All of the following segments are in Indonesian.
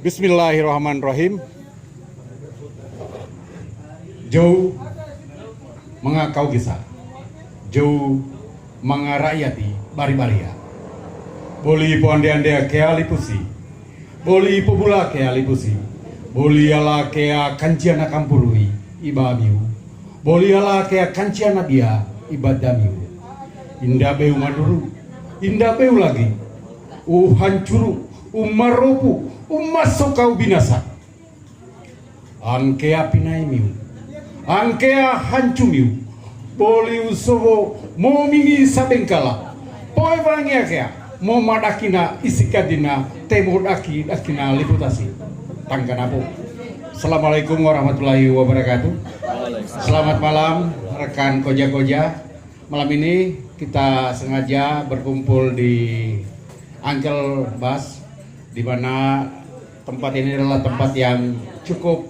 Bismillahirrahmanirrahim. Jauh mengakau kisah, jauh mengarakyati bari-baria. Boli ponde-ande kea lipusi, boli pobula kea lipusi, boli ala kea kanciana kampurui ibamiu, boli ala kea kanciana dia ibadamiu. Indah beu maduru, indah beu lagi, hancuru, maropu, masukau binasa. Angkea pinaimiu, angkea hancumiu, boli usowo momingi sabengkala, poe vangia kea, mo madakina isikadina, temodaki dakina liputasi. Tangkanapo. Assalamualaikum warahmatullahi wabarakatuh. Selamat malam rekan koja-koja. Malam ini kita sengaja berkumpul di Ancol Bas, di mana tempat ini adalah tempat yang cukup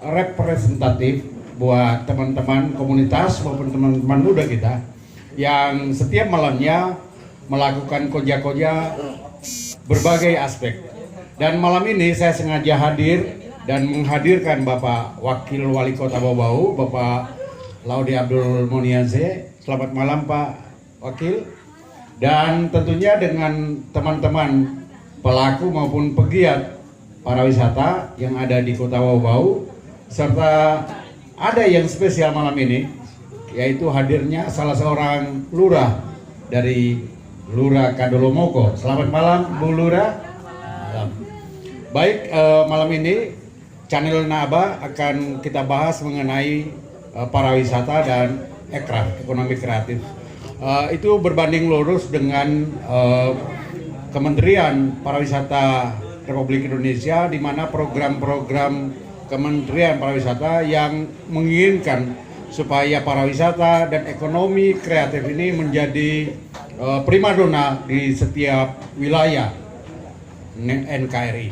representatif buat teman-teman komunitas maupun teman-teman muda kita yang setiap malamnya melakukan koja-koja berbagai aspek. Dan malam ini saya sengaja hadir dan menghadirkan Bapak Wakil Wali Kota Bau-Bau, Bapak Laude Abdul Moniaze. Selamat malam Pak Wakil. Dan tentunya dengan teman-teman pelaku maupun pegiat pariwisata yang ada di Kota Bau-Bau, serta ada yang spesial malam ini, yaitu hadirnya salah seorang lurah dari Lurah Kadolomoko. Selamat malam Bu Lurah. Baik, malam ini channel Naba akan kita bahas mengenai pariwisata dan ekonomi kreatif. Itu berbanding lurus dengan Kementerian Pariwisata Republik Indonesia, di mana program-program Kementerian Pariwisata yang menginginkan supaya pariwisata dan ekonomi kreatif ini menjadi primadona di setiap wilayah NKRI.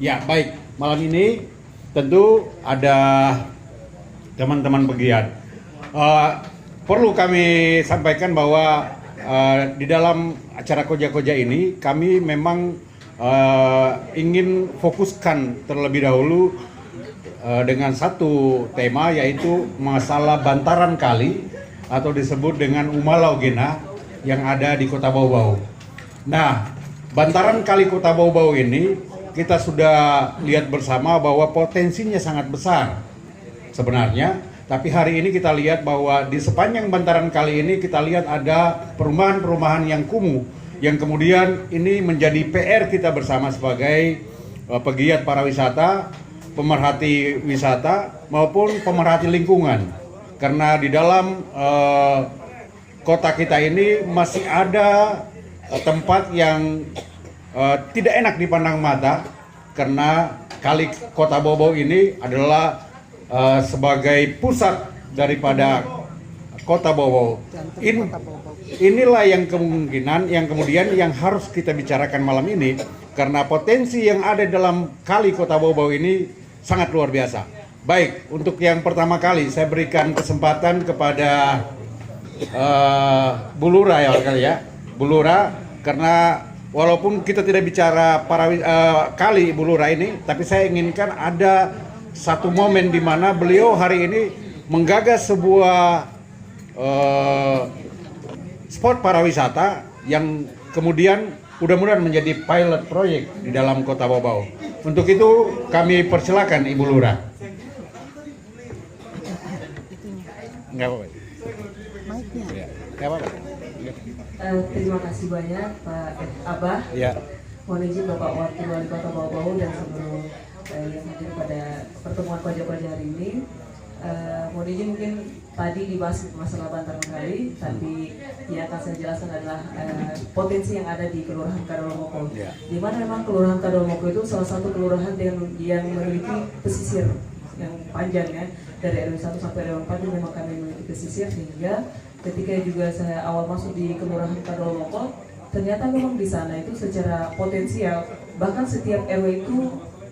Ya, baik, malam ini tentu ada teman-teman pegiat. Perlu kami sampaikan bahwa di dalam acara koja-koja ini kami memang ingin fokuskan terlebih dahulu dengan satu tema, yaitu masalah bantaran kali atau disebut dengan Umalau Gena yang ada di Kota Bau-Bau. Nah, bantaran kali Kota Bau-Bau ini kita sudah lihat bersama bahwa potensinya sangat besar sebenarnya. Tapi hari ini kita lihat bahwa di sepanjang bantaran kali ini kita lihat ada perumahan-perumahan yang kumuh, yang kemudian ini menjadi PR kita bersama sebagai pegiat pariwisata, pemerhati wisata maupun pemerhati lingkungan. Karena di dalam kota kita ini masih ada tempat yang tidak enak dipandang mata, karena kali Kota Bau-Bau ini adalah sebagai pusat daripada Kota Bau-Bau. Inilah yang kemungkinan yang kemudian yang harus kita bicarakan malam ini, karena potensi yang ada dalam kali Kota Bau-Bau ini sangat luar biasa. Baik, untuk yang pertama kali saya berikan kesempatan kepada Bu Lurah ya, Bu Lurah, karena walaupun kita tidak bicara kali Bu Lurah ini, tapi saya inginkan ada satu momen di mana beliau hari ini menggagas sebuah spot pariwisata yang kemudian mudah-mudahan menjadi pilot project di dalam Kota Bau-Bau. Untuk itu kami persilakan Ibu Lurah. Enggak apa-apa. Ya, enggak apa-apa. Terima kasih banyak Pak Abah. Ya. Mohon izin Bapak Wakil Wali Kota Bau-Bau dan seluruh yang hadir pada pertemuan koja-koja hari ini. Mohon izin mungkin tadi dibahas masalah bantaran kali, tapi yang akan saya jelaskan adalah potensi yang ada di Kelurahan Kadolomoko. Ya. Di mana memang Kelurahan Kadolomoko itu salah satu kelurahan yang memiliki pesisir yang panjang ya, dari RW 1 sampai RW 4 itu memang kami memiliki pesisir, sehingga ketika juga saya awal masuk di Kelurahan Kadolomoko, ternyata memang di sana itu secara potensial bahkan setiap RW itu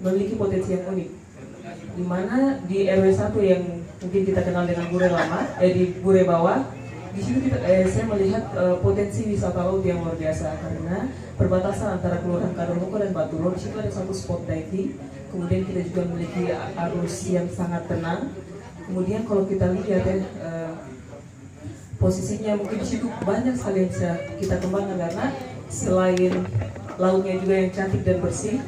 memiliki potensi yang unik. Di mana di RW 1 yang mungkin kita kenal dengan Bure Lama, di Bure Bawah, di situ saya melihat potensi wisata laut yang luar biasa karena perbatasan antara Kelurahan Kadoloko dan Baturo, di situ ada satu spot diving. Kemudian kita juga memiliki arus yang sangat tenang. Kemudian kalau kita lihat posisinya mungkin di situ banyak sekali yang bisa kita kembangkan karena selain lautnya juga yang cantik dan bersih,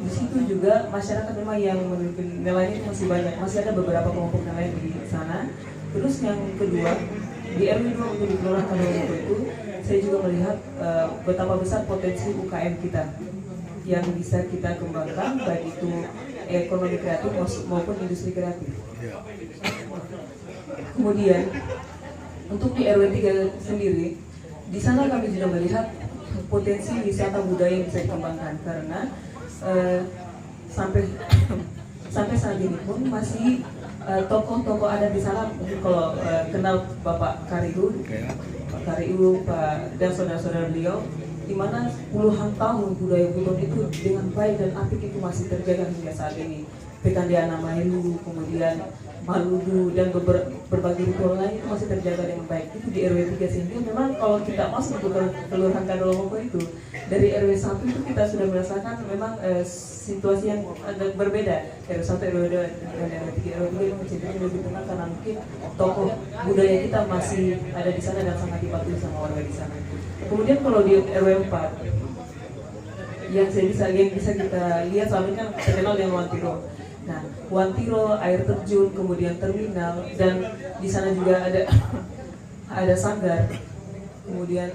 di situ juga masyarakat memang yang memiliki nilainya masih banyak, masih ada beberapa kelompok nelayan di sana. Terus yang kedua, di RW 2 di Kelurahan Kadoloko itu saya juga melihat betapa besar potensi UKM kita yang bisa kita kembangkan, baik itu ekonomi kreatif maupun industri kreatif. Kemudian untuk di RW 3 sendiri, di sana kami juga melihat potensi wisata budaya yang bisa dikembangkan karena sampai saat ini pun masih tokoh-tokoh ada di sana. Mungkin kalau kenal Bapak Kariu, Pak dan saudara-saudara beliau, di mana puluhan tahun budaya Buton itu dengan baik dan apik itu masih terjaga hingga saat ini. Pekandiana Mailu, kemudian Maludu dan berbagai ritual lain itu masih terjaga dengan baik. Itu di RW 3 sehingga memang kalau kita masuk ke Kelurahan Kadoloko itu dari RW 1 itu kita sudah merasakan memang situasi yang agak berbeda. RW 1, RW 2 dan RW 3. RW 3 itu cenderung lebih tenang karena mungkin tokoh budaya kita masih ada di sana dan sangat dipatuhi sama warga di sana. Kemudian kalau di RW 4 yang bisa kita lihat selama ini kan terkenal dengan Wantiro. Nah, Wantiro, air terjun, kemudian terminal, dan di sana juga ada sanggar, kemudian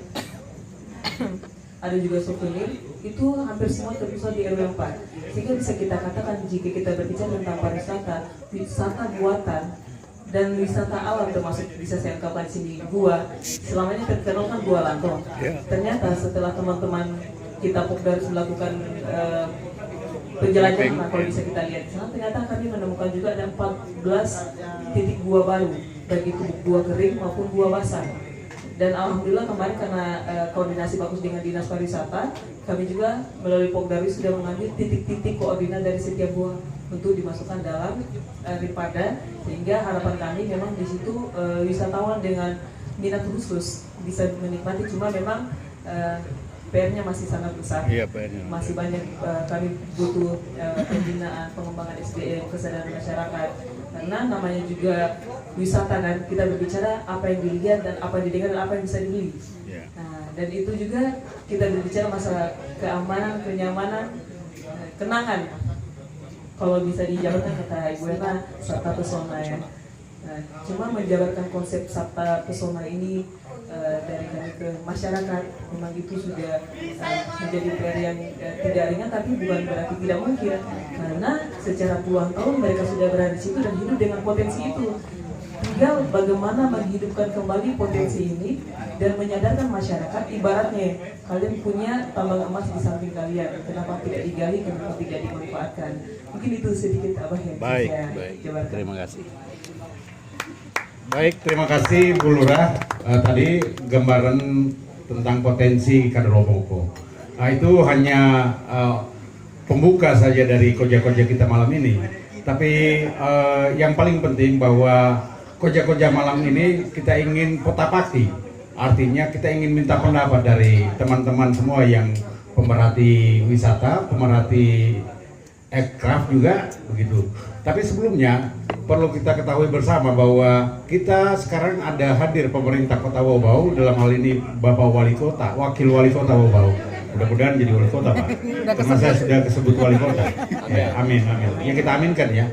ada juga souvenir. Itu hampir semua terpusat di RW 4. Sehingga bisa kita katakan jika kita berbicara tentang pariwisata, wisata buatan dan wisata alam termasuk bisa saya ungkapkan di sini gua. Selama ini terkenal kan Gua Lanto. Ternyata setelah teman-teman kita Pokdaris melakukan penjelajahan, kalau bisa kita lihat di sana, ternyata kami menemukan juga ada 14 titik gua baru, baik itu gua kering maupun gua basah. Dan alhamdulillah kemarin karena koordinasi bagus dengan Dinas Pariwisata, kami juga melalui Pokdaris sudah mengambil titik-titik koordinat dari setiap gua untuk dimasukkan dalam Ripada, sehingga harapan kami memang di situ wisatawan dengan minat khusus bisa menikmati. Cuma memang PR-nya masih sangat besar. Iya, PR-nya. Masih banyak kami butuh pembinaan, pengembangan SDM, kesadaran masyarakat. Karena namanya juga wisata kan, kita berbicara apa yang dilihat dan apa yang didengar dan apa yang bisa dibeli. Yeah. Nah, dan itu juga kita berbicara masalah keamanan, kenyamanan, kenangan. Kalau bisa dijabarkan kata Ibu Ena, Sabta Pesona ya. Nah, cuma menjabarkan konsep Sabta Pesona ini dari kami ke masyarakat, memang itu sudah menjadi PR yang tidak ringan, tapi bukan berarti tidak mungkin karena secara puluhan tahun mereka sudah berada di situ dan hidup dengan potensi itu. Tinggal bagaimana menghidupkan kembali potensi ini dan menyadarkan masyarakat, ibaratnya kalian punya tambang emas di samping kalian, kenapa tidak digali, kenapa tidak dimanfaatkan. Mungkin itu sedikit Abah yang saya jabarkan. Terima kasih. Baik, terima kasih Bu Lurah. Tadi gambaran tentang potensi Kadoloko. Nah, itu hanya pembuka saja dari koja-koja kita malam ini. Tapi yang paling penting bahwa koja-koja malam ini kita ingin potapakti. Artinya kita ingin minta pendapat dari teman-teman semua yang pemerhati wisata, pemerhati aircraft juga begitu. Tapi sebelumnya perlu kita ketahui bersama bahwa kita sekarang ada hadir pemerintah Kota Bau-Bau, dalam hal ini Bapak Wali Kota, Wakil Wali Kota Bau-Bau. Mudah-mudahan jadi Wali Kota, Pak. Karena saya sudah disebut Wali Kota. Ya, amin, amin. Ya kita aminkan ya.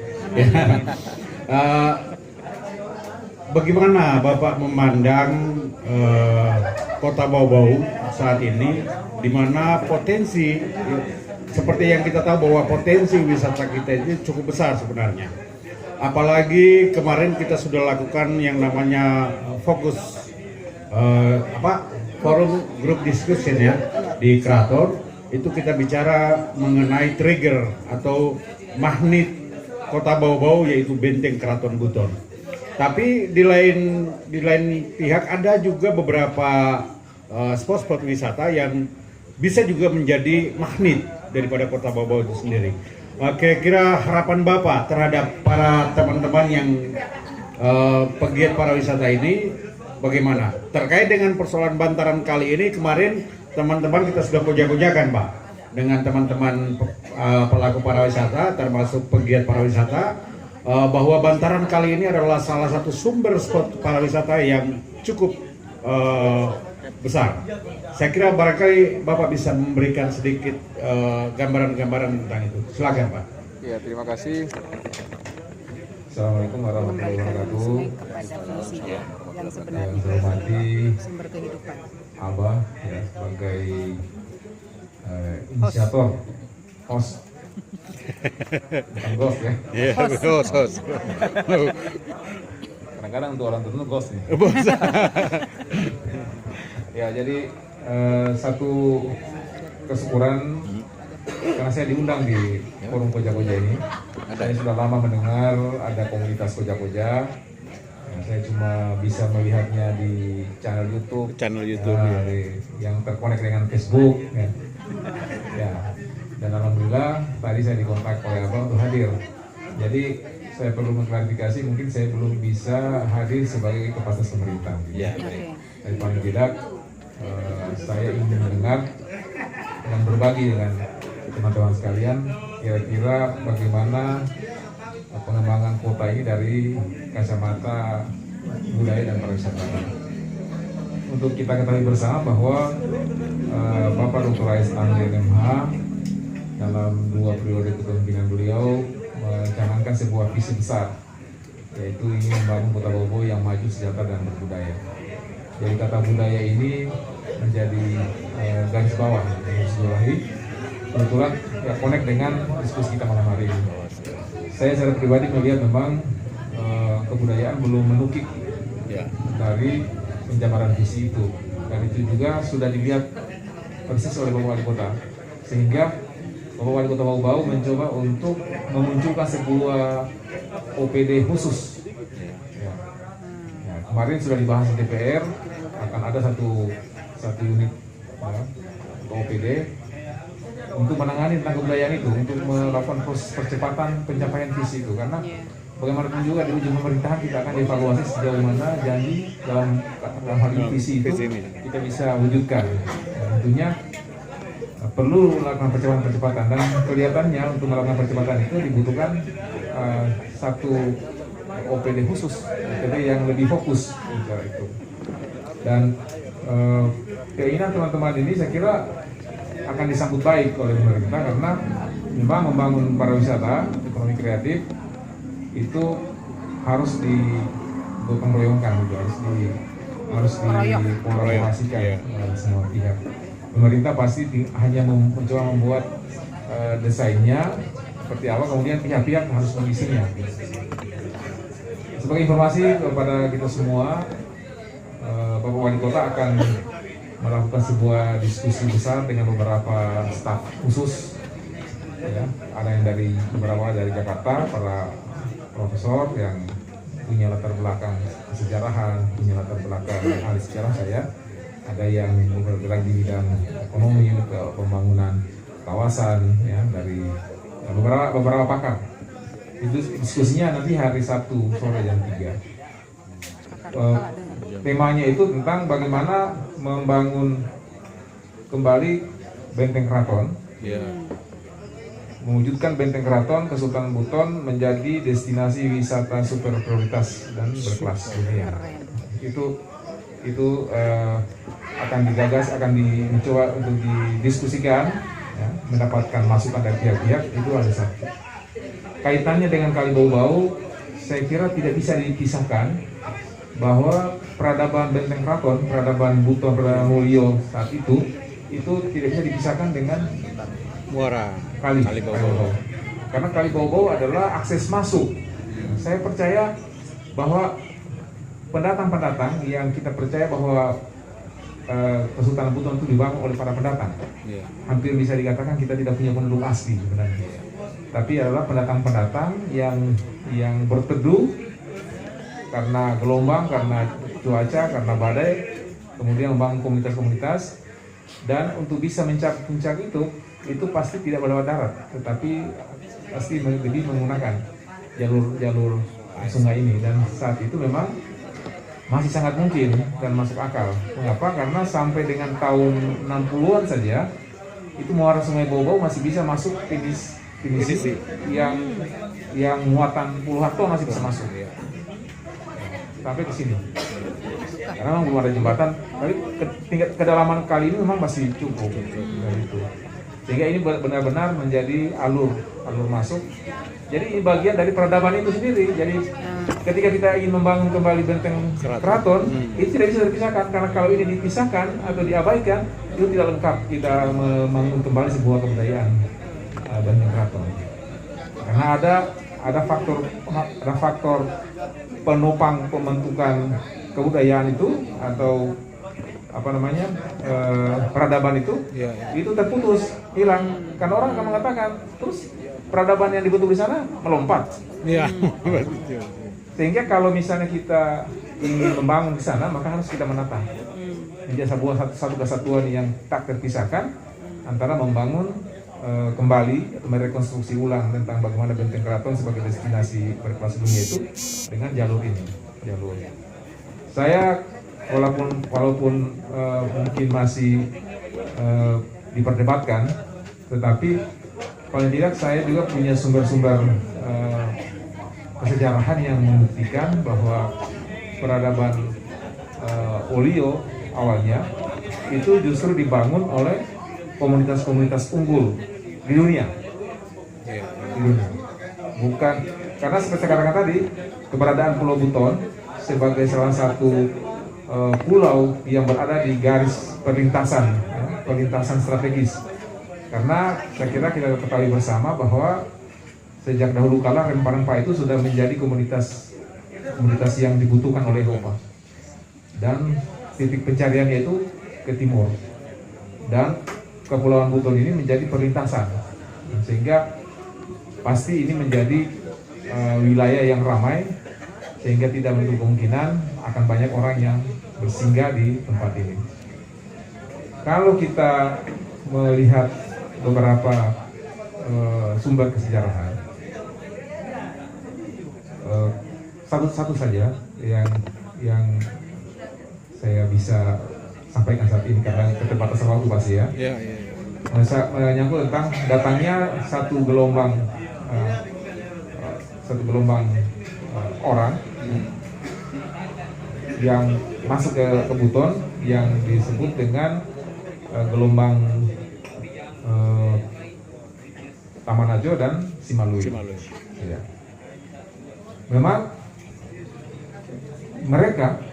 Bagaimana Bapak memandang Kota Bau-Bau saat ini, di mana potensi seperti yang kita tahu bahwa potensi wisata kita ini cukup besar sebenarnya. Apalagi kemarin kita sudah lakukan yang namanya fokus forum group discussion ya di Keraton. Itu kita bicara mengenai trigger atau magnet Kota Bau-Bau, yaitu Benteng Keraton Buton. Tapi di lain pihak ada juga beberapa spot-spot wisata yang bisa juga menjadi magnet daripada Kota Bau-Bau itu sendiri. Kira-kira harapan Bapak terhadap para teman-teman yang pegiat pariwisata ini, bagaimana terkait dengan persoalan bantaran kali ini. Kemarin teman-teman kita sudah koja-kojakan Pak dengan teman-teman pelaku pariwisata termasuk pegiat pariwisata bahwa bantaran kali ini adalah salah satu sumber spot pariwisata yang cukup besar. Saya kira barangkali Bapak bisa memberikan sedikit gambaran-gambaran tentang itu. Silakan Pak. Ya, terima kasih. Assalamualaikum warahmatullahi wabarakatuh. Yang Saya hormati sumber kehidupan. Abah ya, sebagai inisiator, host, bukan ghost ya. Iya, host. Kadang-kadang untuk orang tertentu ghost nih. Ya, jadi satu kesyukuran karena saya diundang di forum koja-koja ini. Saya sudah lama mendengar ada komunitas koja-koja. Saya cuma bisa melihatnya di channel YouTube, yang terkonek dengan Facebook. Ya. Dan alhamdulillah tadi saya dikontak oleh Abang untuk hadir. Jadi saya perlu mengklarifikasi, mungkin saya belum bisa hadir sebagai kepala pemerintah. Ya, Tapi paling tidak saya ingin mendengar dan berbagi dengan teman-teman sekalian kira-kira bagaimana pengembangan kota ini dari kacamata budaya dan pariwisata. Untuk kita ketahui bersama bahwa Bapak Dr. Rais Amir MH dalam 2 periode kepemimpinan beliau mencanangkan sebuah visi besar, yaitu ingin membangun Kota Bau yang maju, sejahtera dan berbudaya. Jadi kata budaya ini menjadi garis bawah yang harus dibawahi. Kebetulan ya connect dengan diskusi kita malam hari ini. Saya secara pribadi melihat memang kebudayaan belum menukik dari penjabaran visi itu, dan itu juga sudah dilihat persis oleh Bapak Wali Kota, sehingga Bapak Wali Kota Bau mencoba untuk memunculkan sebuah OPD khusus. Ya, kemarin sudah dibahas di DPR, akan ada satu unit OPD untuk menangani tentang kebudayaan itu, untuk melakukan proses percepatan pencapaian visi itu, karena bagaimanapun juga di ujung pemerintahan kita akan evaluasi sejauh mana janji dalam hal ini visi itu kita bisa wujudkan. Dan tentunya perlu melakukan percepatan, dan kelihatannya untuk melakukan percepatan itu dibutuhkan satu OPD khusus, OPD yang lebih fokus bicara itu. Dan keinginan teman-teman ini saya kira akan disambut baik oleh pemerintah, karena memang membangun pariwisata, ekonomi kreatif itu harus digotong royongkan, harus dikolaborasikan oleh semua pihak. Pemerintah pasti hanya mencoba membuat desainnya seperti apa, kemudian pihak-pihak harus mengisinya. Sebagai informasi kepada kita semua, Bapak Wali Kota akan melakukan sebuah diskusi besar dengan beberapa staf khusus. Ya, ada yang beberapa dari Jakarta, para profesor yang punya latar belakang kesejarahan, punya latar belakang ahli sejarah saya. Ada yang bergerak di bidang ekonomi, pembangunan kawasan, ya, dari beberapa pakar. Itu diskusinya nanti hari Sabtu sore jam 3. Temanya itu tentang bagaimana membangun kembali Benteng Keraton, mewujudkan Benteng Keraton Kesultanan Buton menjadi destinasi wisata super prioritas dan berkelas dunia. Itu akan digagas, akan dicoba untuk didiskusikan, ya, mendapatkan masukan dari pihak-pihak. Itu ada satu. Kaitannya dengan Kali Bau, saya kira tidak bisa dipisahkan bahwa peradaban Benteng Keraton, peradaban Buton, peradaban Mulyo saat itu tidak bisa dipisahkan dengan Muara Kali Bau. Karena Kali Bau adalah akses masuk. Saya percaya bahwa pendatang-pendatang yang kita percaya bahwa Kesultanan Buton itu dibangun oleh para pendatang. Hampir bisa dikatakan kita tidak punya penduduk asli sebenarnya. Tapi adalah pendatang-pendatang yang berteduh karena gelombang, karena cuaca, karena badai, kemudian membangun komunitas-komunitas. Dan untuk bisa mencapai puncak itu pasti tidak berlewat darat, tetapi pasti lebih menggunakan jalur sungai ini. Dan saat itu memang masih sangat mungkin dan masuk akal. Mengapa? Karena sampai dengan tahun 60-an saja itu muara Sungai Bau-Bau masih bisa masuk finish yang muatan puluhan ton masih bisa masuk. Sampai ke sini. Karena memang belum ada jembatan, tapi tingkat kedalaman kali ini memang masih cukup dari itu. Sehingga ini benar-benar menjadi alur masuk. Jadi ini bagian dari peradaban itu sendiri. Jadi ketika kita ingin membangun kembali benteng keraton, itu tidak bisa dipisahkan. Karena kalau ini dipisahkan atau diabaikan, itu tidak lengkap kita membangun kembali sebuah kebudayaan benteng keraton. Karena ada faktor penopang pembentukan kebudayaan itu atau peradaban itu itu terputus, hilang. Karena orang akan mengatakan terus peradaban yang dibentuk di sana melompat. Sehingga kalau misalnya kita ingin membangun di sana, maka harus kita menata menjadi satu kesatuan yang tak terpisahkan antara membangun kembali atau merekonstruksi ulang tentang bagaimana benteng keraton sebagai destinasi berkelas dunia itu dengan jalur ini. Saya walaupun mungkin masih diperdebatkan, tetapi paling tidak saya juga punya sumber-sumber kesejarahan yang membuktikan bahwa peradaban Olio awalnya itu justru dibangun oleh komunitas-komunitas unggul di dunia. Bukan karena seperti saya katakan tadi, keberadaan Pulau Buton sebagai salah satu pulau yang berada di garis perlintasan strategis. Karena saya kira kita ketahui bersama bahwa sejak dahulu kala rempah-rempah itu sudah menjadi komunitas yang dibutuhkan oleh Eropa. Dan titik pencariannya itu ke timur. Dan Kepulauan Buton ini menjadi perlintasan. Sehingga pasti ini menjadi wilayah yang ramai, sehingga tidak menutup kemungkinan akan banyak orang yang bersinggah di tempat ini. Kalau kita melihat beberapa sumber kesejarahan, satu saja yang saya bisa sampaikan saat ini karena keterbatasan waktu pasti ya. Menyangkut tentang datangnya satu gelombang orang yang masuk ke Buton yang disebut dengan gelombang Tamanajo dan Simalui. Ya. Memang mereka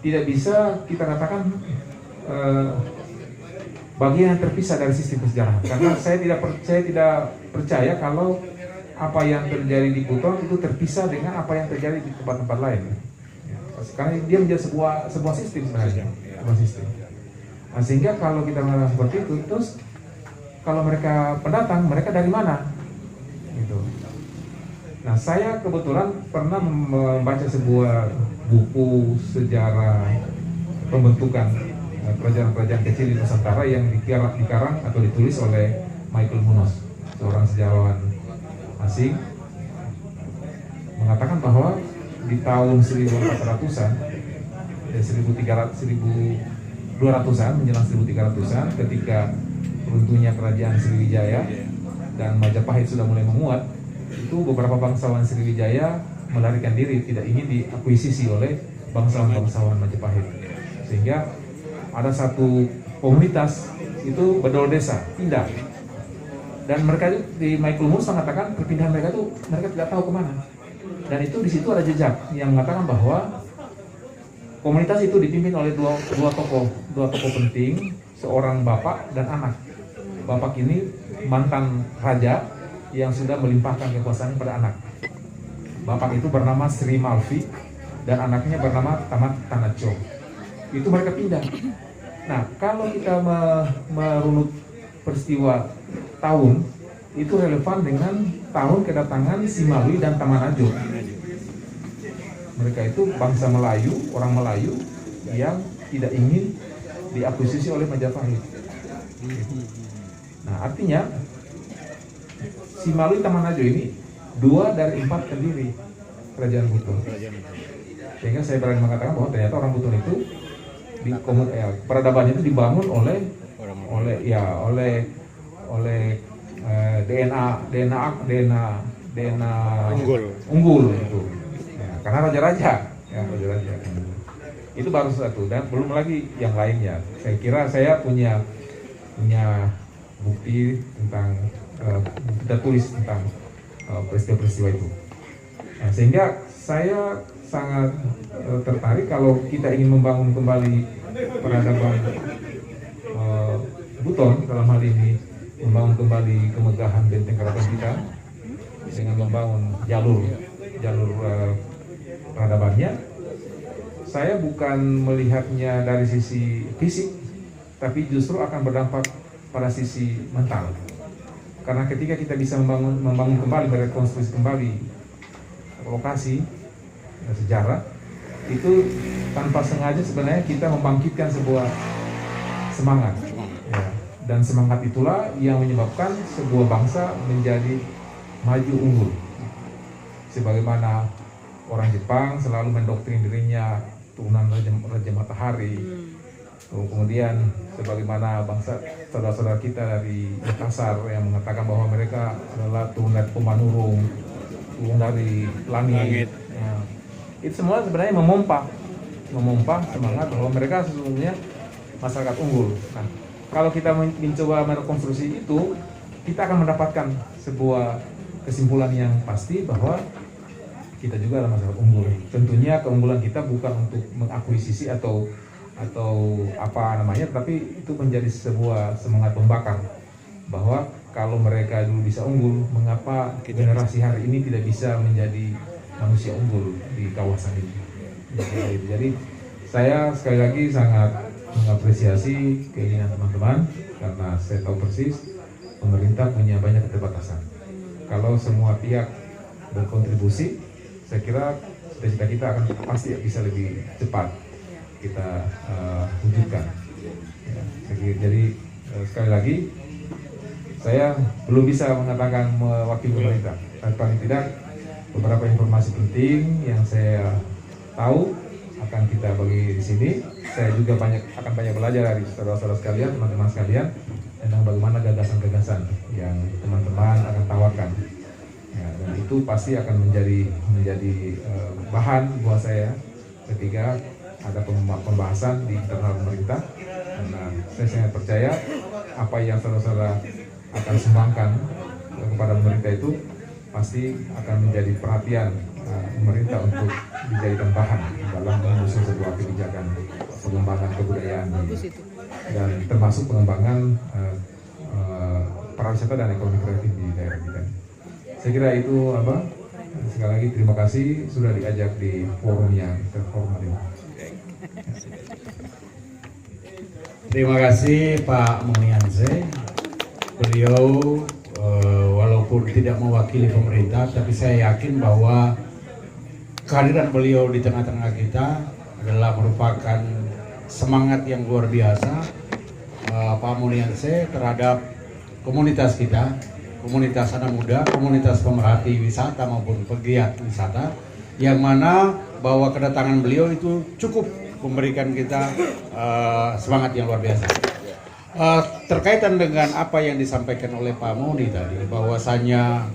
tidak bisa kita katakan bagian yang terpisah dari sistem kesejarahan, karena saya tidak percaya kalau apa yang terjadi di Buton itu terpisah dengan apa yang terjadi di tempat-tempat lain. Karena dia menjadi sebuah sistem sebenarnya, sebuah sistem. Nah, sehingga kalau kita mengatakan seperti itu, terus kalau mereka pendatang, mereka dari mana? Gitu. Nah, saya kebetulan pernah membaca sebuah buku sejarah pembentukan kerajaan-kerajaan kecil di Nusantara yang dikarang atau ditulis oleh Michael Munoz, seorang sejarawan asing, mengatakan bahwa di tahun 1400-an, 1200-an menjelang 1300-an, ketika runtuhnya kerajaan Sriwijaya dan Majapahit sudah mulai menguat, itu beberapa bangsawan Sriwijaya melarikan diri, tidak ingin diakuisisi oleh bangsawan-bangsawan Majapahit, sehingga ada satu komunitas itu bedol desa pindah, dan mereka itu di Michael Moose mengatakan perpindahan mereka itu mereka tidak tahu kemana, dan itu di situ ada jejak yang mengatakan bahwa komunitas itu dipimpin oleh dua tokoh penting, seorang bapak dan anak. Bapak ini mantan raja yang sudah melimpahkan kekuasaan pada anak. Bapak itu bernama Sri Malvi dan anaknya bernama Tamat Tanacho. Itu mereka pindah. Nah, kalau kita merunut peristiwa tahun, itu relevan dengan tahun kedatangan Simalui dan Tamanajo. Mereka itu bangsa Melayu, orang Melayu yang tidak ingin diakuisisi oleh Majapahit. Nah, artinya Simalui Tamanajo ini 2 dari 4 pendiri kerajaan Buton. Sehingga saya berani mengatakan bahwa ternyata orang Buton itu peradabannya itu dibangun oleh DNA unggul itu. Ya, karena raja-raja. Itu baru satu, dan belum lagi yang lainnya. Saya kira saya punya bukti tentang kita tulis tentang peristiwa-peristiwa itu. Nah, sehingga saya sangat tertarik kalau kita ingin membangun kembali peradaban Buton, dalam hal ini membangun kembali kemegahan benteng keraton kita dengan membangun jalur peradabannya. Saya bukan melihatnya dari sisi fisik, tapi justru akan berdampak pada sisi mental. Karena ketika kita bisa membangun kembali, merekonstruksi kembali lokasi sejarah, itu tanpa sengaja sebenarnya kita membangkitkan sebuah semangat. Ya. Dan semangat itulah yang menyebabkan sebuah bangsa menjadi maju unggul. Sebagaimana orang Jepang selalu mendoktrin dirinya turunan Raja Matahari. Kemudian sebagaimana bangsa saudara-saudara kita dari Makassar yang mengatakan bahwa mereka adalah turun dari pemanurung, turun dari langit. Nah, itu semua sebenarnya memompa semangat bahwa mereka sesungguhnya masyarakat unggul. Nah, kalau kita mencoba merekonstruksi itu, kita akan mendapatkan sebuah kesimpulan yang pasti bahwa kita juga adalah masyarakat unggul. Tentunya keunggulan kita bukan untuk mengakuisisi atau apa namanya, tapi itu menjadi sebuah semangat pembakar bahwa kalau mereka dulu bisa unggul, mengapa generasi hari ini tidak bisa menjadi manusia unggul di kawasan ini. Jadi saya sekali lagi sangat mengapresiasi keinginan teman-teman, karena saya tahu persis pemerintah punya banyak keterbatasan. Kalau semua pihak berkontribusi, saya kira cita-cita kita akan pasti bisa lebih cepat kita wujudkan. Ya, jadi sekali lagi saya belum bisa mengatakan mewakili pemerintah, tapi paling tidak beberapa informasi penting yang saya tahu akan kita bagi di sini. Saya juga akan banyak belajar dari saudara-saudara sekalian, teman-teman sekalian, tentang bagaimana gagasan-gagasan yang teman-teman akan tawarkan. Ya, dan itu pasti akan menjadi bahan buat saya ketika ada pembahasan di internal pemerintah. Karena saya sangat percaya apa yang saudara-saudara akan sumbangkan kepada pemerintah itu pasti akan menjadi perhatian pemerintah untuk dijadikan bahan dalam menyusun sebuah kebijakan pengembangan kebudayaan dan termasuk pengembangan pariwisata dan ekonomi kreatif di daerah kita. Saya kira itu sekali lagi terima kasih sudah diajak di forum yang terhormat ini. Terima kasih Pak Munianse. Beliau walaupun tidak mewakili pemerintah, tapi saya yakin bahwa kehadiran beliau di tengah-tengah kita adalah merupakan semangat yang luar biasa Pak Munianse terhadap komunitas kita, komunitas anak muda, komunitas pemerhati wisata maupun pegiat wisata, yang mana bahwa kedatangan beliau itu cukup memberikan kita semangat yang luar biasa. Terkaitan dengan apa yang disampaikan oleh Pak Muni tadi, bahwasanya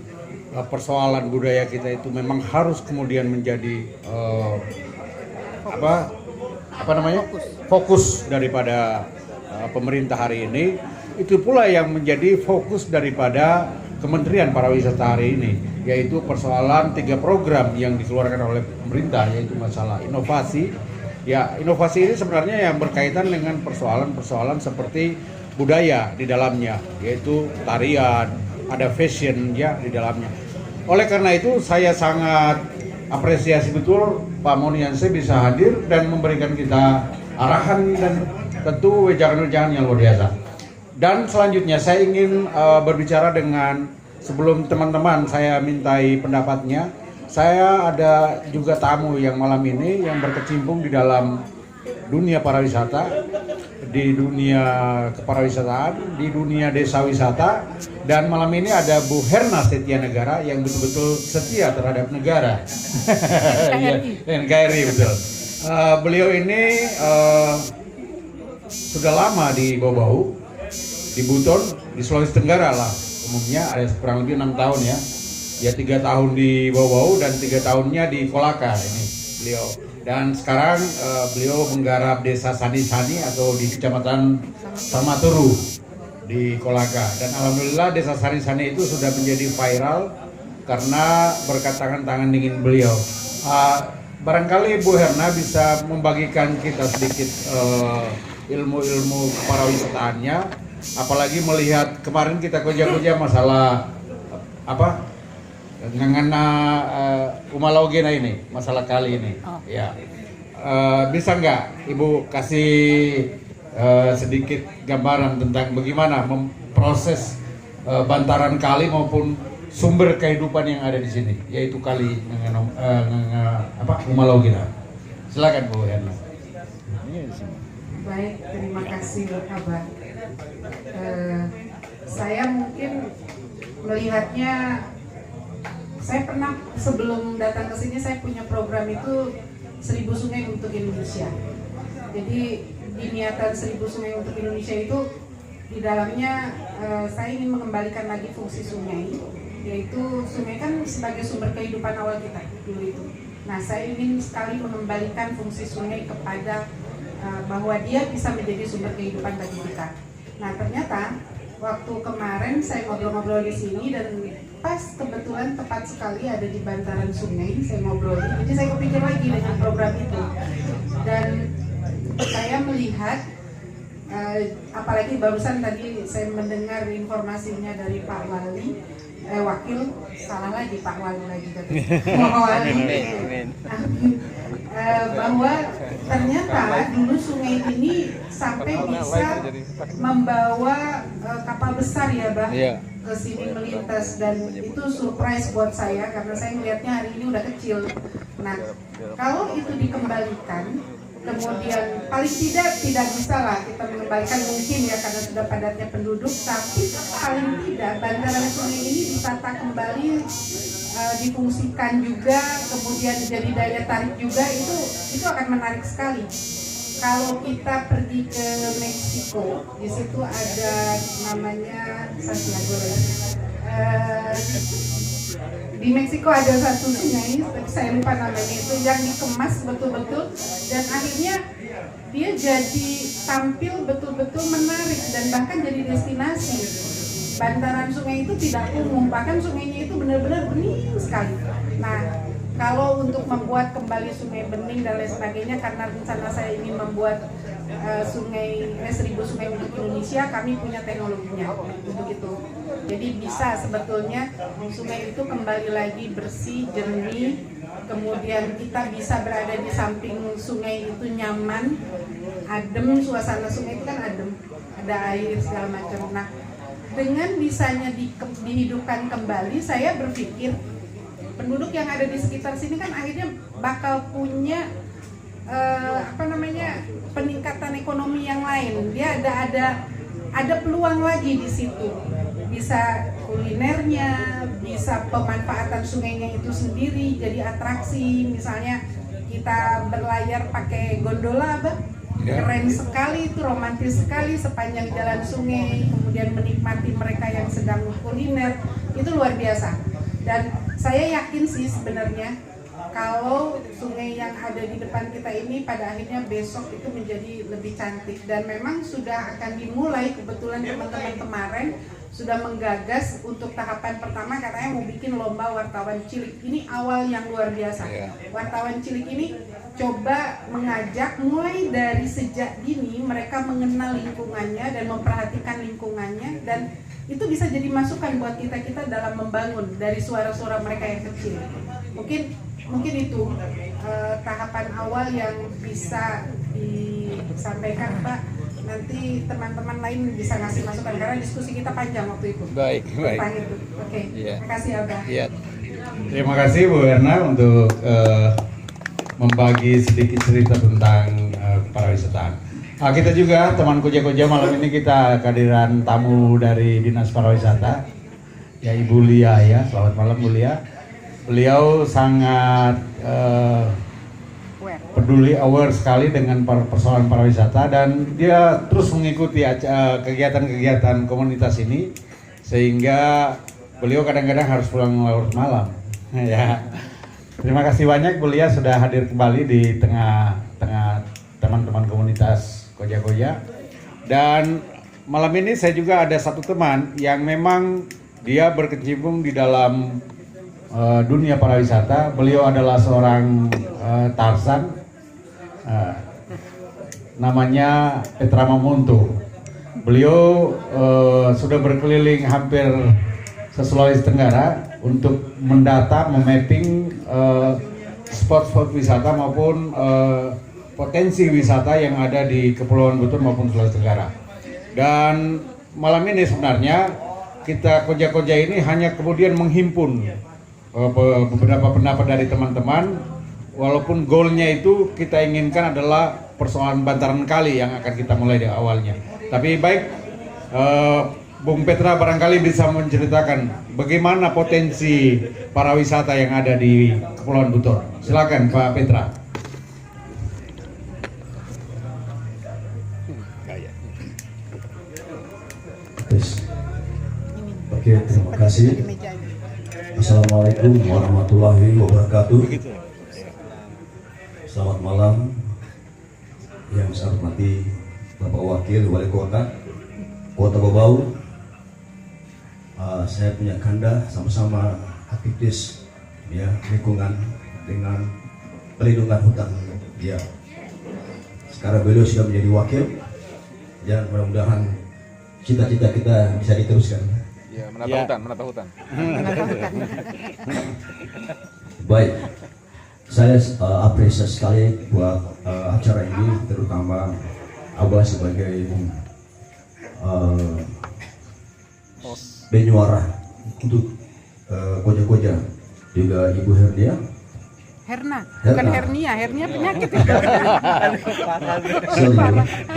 persoalan budaya kita itu memang harus kemudian menjadi fokus daripada pemerintah hari ini. Itu pula yang menjadi fokus daripada Kementerian Pariwisata hari ini, yaitu persoalan 3 program yang dikeluarkan oleh pemerintah, yaitu masalah inovasi. Ya, inovasi ini sebenarnya yang berkaitan dengan persoalan-persoalan seperti budaya di dalamnya, yaitu tarian, ada fashion ya di dalamnya. Oleh karena itu saya sangat apresiasi betul Pak Munianse bisa hadir dan memberikan kita arahan dan tentu wejangan-wejangan yang luar biasa. Dan selanjutnya saya ingin berbicara dengan, sebelum teman-teman saya mintai pendapatnya, saya ada juga tamu yang malam ini yang berkecimpung di dalam dunia pariwisata di dunia keparawisataan, di dunia desa wisata, dan malam ini ada Bu Herna Setia Negara yang betul-betul setia terhadap negara. NKRI betul. Beliau ini sudah lama di Bau-Bau, di Buton, di Sulawesi Tenggara lah. Umumnya ada kurang lebih 6 tahun ya. Ya 3 tahun di Bau-Bau dan 3 tahunnya di Kolaka ini beliau. Dan sekarang beliau menggarap desa Sani-Sani atau di kecamatan Samaturu di Kolaka. Dan alhamdulillah desa Sani-Sani itu sudah menjadi viral karena berkat tangan dingin beliau. Barangkali Bu Herna bisa membagikan kita sedikit ilmu-ilmu keparawisataannya, apalagi melihat kemarin kita koja-koja masalah apa? Ngangana Umalogena ini, masalah kali ini. Ya, bisa nggak Ibu kasih sedikit gambaran tentang bagaimana memproses bantaran kali maupun sumber kehidupan yang ada di sini, yaitu kali Umalogena. Silakan Bu Herna. Baik, terima kasih Abah. Saya mungkin melihatnya. Saya pernah sebelum datang ke sini saya punya program itu 1000 sungai untuk Indonesia. Jadi di niatan 1000 sungai untuk Indonesia itu di dalamnya saya ingin mengembalikan lagi fungsi sungai, yaitu sungai kan sebagai sumber kehidupan awal kita dulu itu. Nah, saya ingin sekali mengembalikan fungsi sungai kepada bahwa dia bisa menjadi sumber kehidupan bagi kita. Nah, ternyata waktu kemarin saya ngobrol-ngobrol di sini dan pas kebetulan tepat sekali ada di bantaran sungai, saya ngobrol. Jadi saya kepikir lagi dengan program itu. Dan saya melihat, apalagi barusan tadi saya mendengar informasinya dari Pak Wali, Wakil, salah lagi Pak Wali lagi katanya. Bahwa ternyata dulu sungai ini sampai bisa membawa kapal besar ya Bang, ke sini melintas, dan itu surprise buat saya karena saya melihatnya hari ini udah kecil. Nah, kalau itu dikembalikan, kemudian paling tidak bisa lah kita mengembalikan mungkin ya karena sudah padatnya penduduk, tapi paling tidak bantaran sungai ini ditata kembali, difungsikan juga, kemudian jadi daya tarik juga, itu akan menarik sekali. Kalau kita pergi ke Meksiko, di situ ada namanya Santiago ya. Di Meksiko ada satu sungai, tapi saya lupa namanya itu, yang dikemas betul-betul dan akhirnya dia jadi tampil betul-betul menarik dan bahkan jadi destinasi. Bantaran sungai itu tidak umum, bahkan sungainya itu benar-benar bening sekali. Nah, kalau untuk membuat kembali sungai bening dan lain sebagainya, karena rencana saya ingin membuat 1000 sungai untuk Indonesia, kami punya teknologinya untuk itu. Jadi bisa sebetulnya sungai itu kembali lagi bersih, jernih, kemudian kita bisa berada di samping sungai itu nyaman, adem, suasana sungai itu kan adem, ada air segala macam. Nah, dengan bisanya dihidupkan kembali, saya berpikir penduduk yang ada di sekitar sini kan akhirnya bakal punya peningkatan ekonomi yang lain. Dia ada peluang lagi di situ. Bisa kulinernya, bisa pemanfaatan sungainya itu sendiri jadi atraksi. Misalnya kita berlayar pakai gondola, keren sekali itu, romantis sekali sepanjang jalan sungai, kemudian menikmati mereka yang sedang kuliner, itu luar biasa. Dan saya yakin sih sebenarnya kalau sungai yang ada di depan kita ini pada akhirnya besok itu menjadi lebih cantik, dan memang sudah akan dimulai. Kebetulan teman-teman kemarin sudah menggagas untuk tahapan pertama, katanya mau bikin lomba wartawan cilik. Ini awal yang luar biasa. Wartawan cilik ini coba mengajak mulai dari sejak dini mereka mengenal lingkungannya dan memperhatikan lingkungannya, dan itu bisa jadi masukan buat kita dalam membangun dari suara-suara mereka yang kecil. Mungkin itu tahapan awal yang bisa disampaikan, Pak. Nanti teman-teman lain bisa ngasih masukan karena diskusi kita panjang waktu itu. Baik. Itu. Oke. Terima kasih Abah. Terima kasih Bu Herna untuk membagi sedikit cerita tentang pariwisata. Kita juga teman Koja-Koja malam ini kita kehadiran tamu dari Dinas Pariwisata, ya Ibu Lia ya. Selamat malam Bu Lia. Beliau sangat peduli, aware sekali dengan persoalan pariwisata dan dia terus mengikuti kegiatan-kegiatan komunitas ini sehingga beliau kadang-kadang harus pulang larut malam. Ya. Terima kasih banyak Bu Lia sudah hadir kembali di tengah-tengah teman-teman komunitas Koja-Koja. Dan malam ini saya juga ada satu teman yang memang dia berkecimpung di dalam dunia pariwisata. Beliau adalah seorang Tarzan, namanya Petra Mamuntu. Beliau sudah berkeliling hampir se-Sulawesi Tenggara untuk mendata, memapping spot-spot wisata maupun potensi wisata yang ada di Kepulauan Buton maupun Sulawesi Tenggara. Dan malam ini sebenarnya kita Koja-Koja ini hanya kemudian menghimpun beberapa pendapat dari teman-teman, walaupun goalnya itu kita inginkan adalah persoalan bantaran kali yang akan kita mulai di awalnya. Tapi baik, Bung Petra barangkali bisa menceritakan bagaimana potensi pariwisata yang ada di Kepulauan Buton. Silakan Pak Petra. Oke, terima kasih. Assalamualaikum warahmatullahi wabarakatuh. Selamat malam yang saya hormati Bapak Wakil Wali Kota Bau. Saya punya kanda sama-sama aktivis ya lingkungan dengan pelindungan hutan. Ya, sekarang beliau sudah menjadi wakil dan mudah-mudahan cita-cita kita bisa diteruskan. Ya, menata hutan. Baik, saya apresiasi sekali buat acara ini, terutama Abah sebagai penyuara untuk Koja-Koja, juga Ibu Hernia. Bukan hernia penyakit.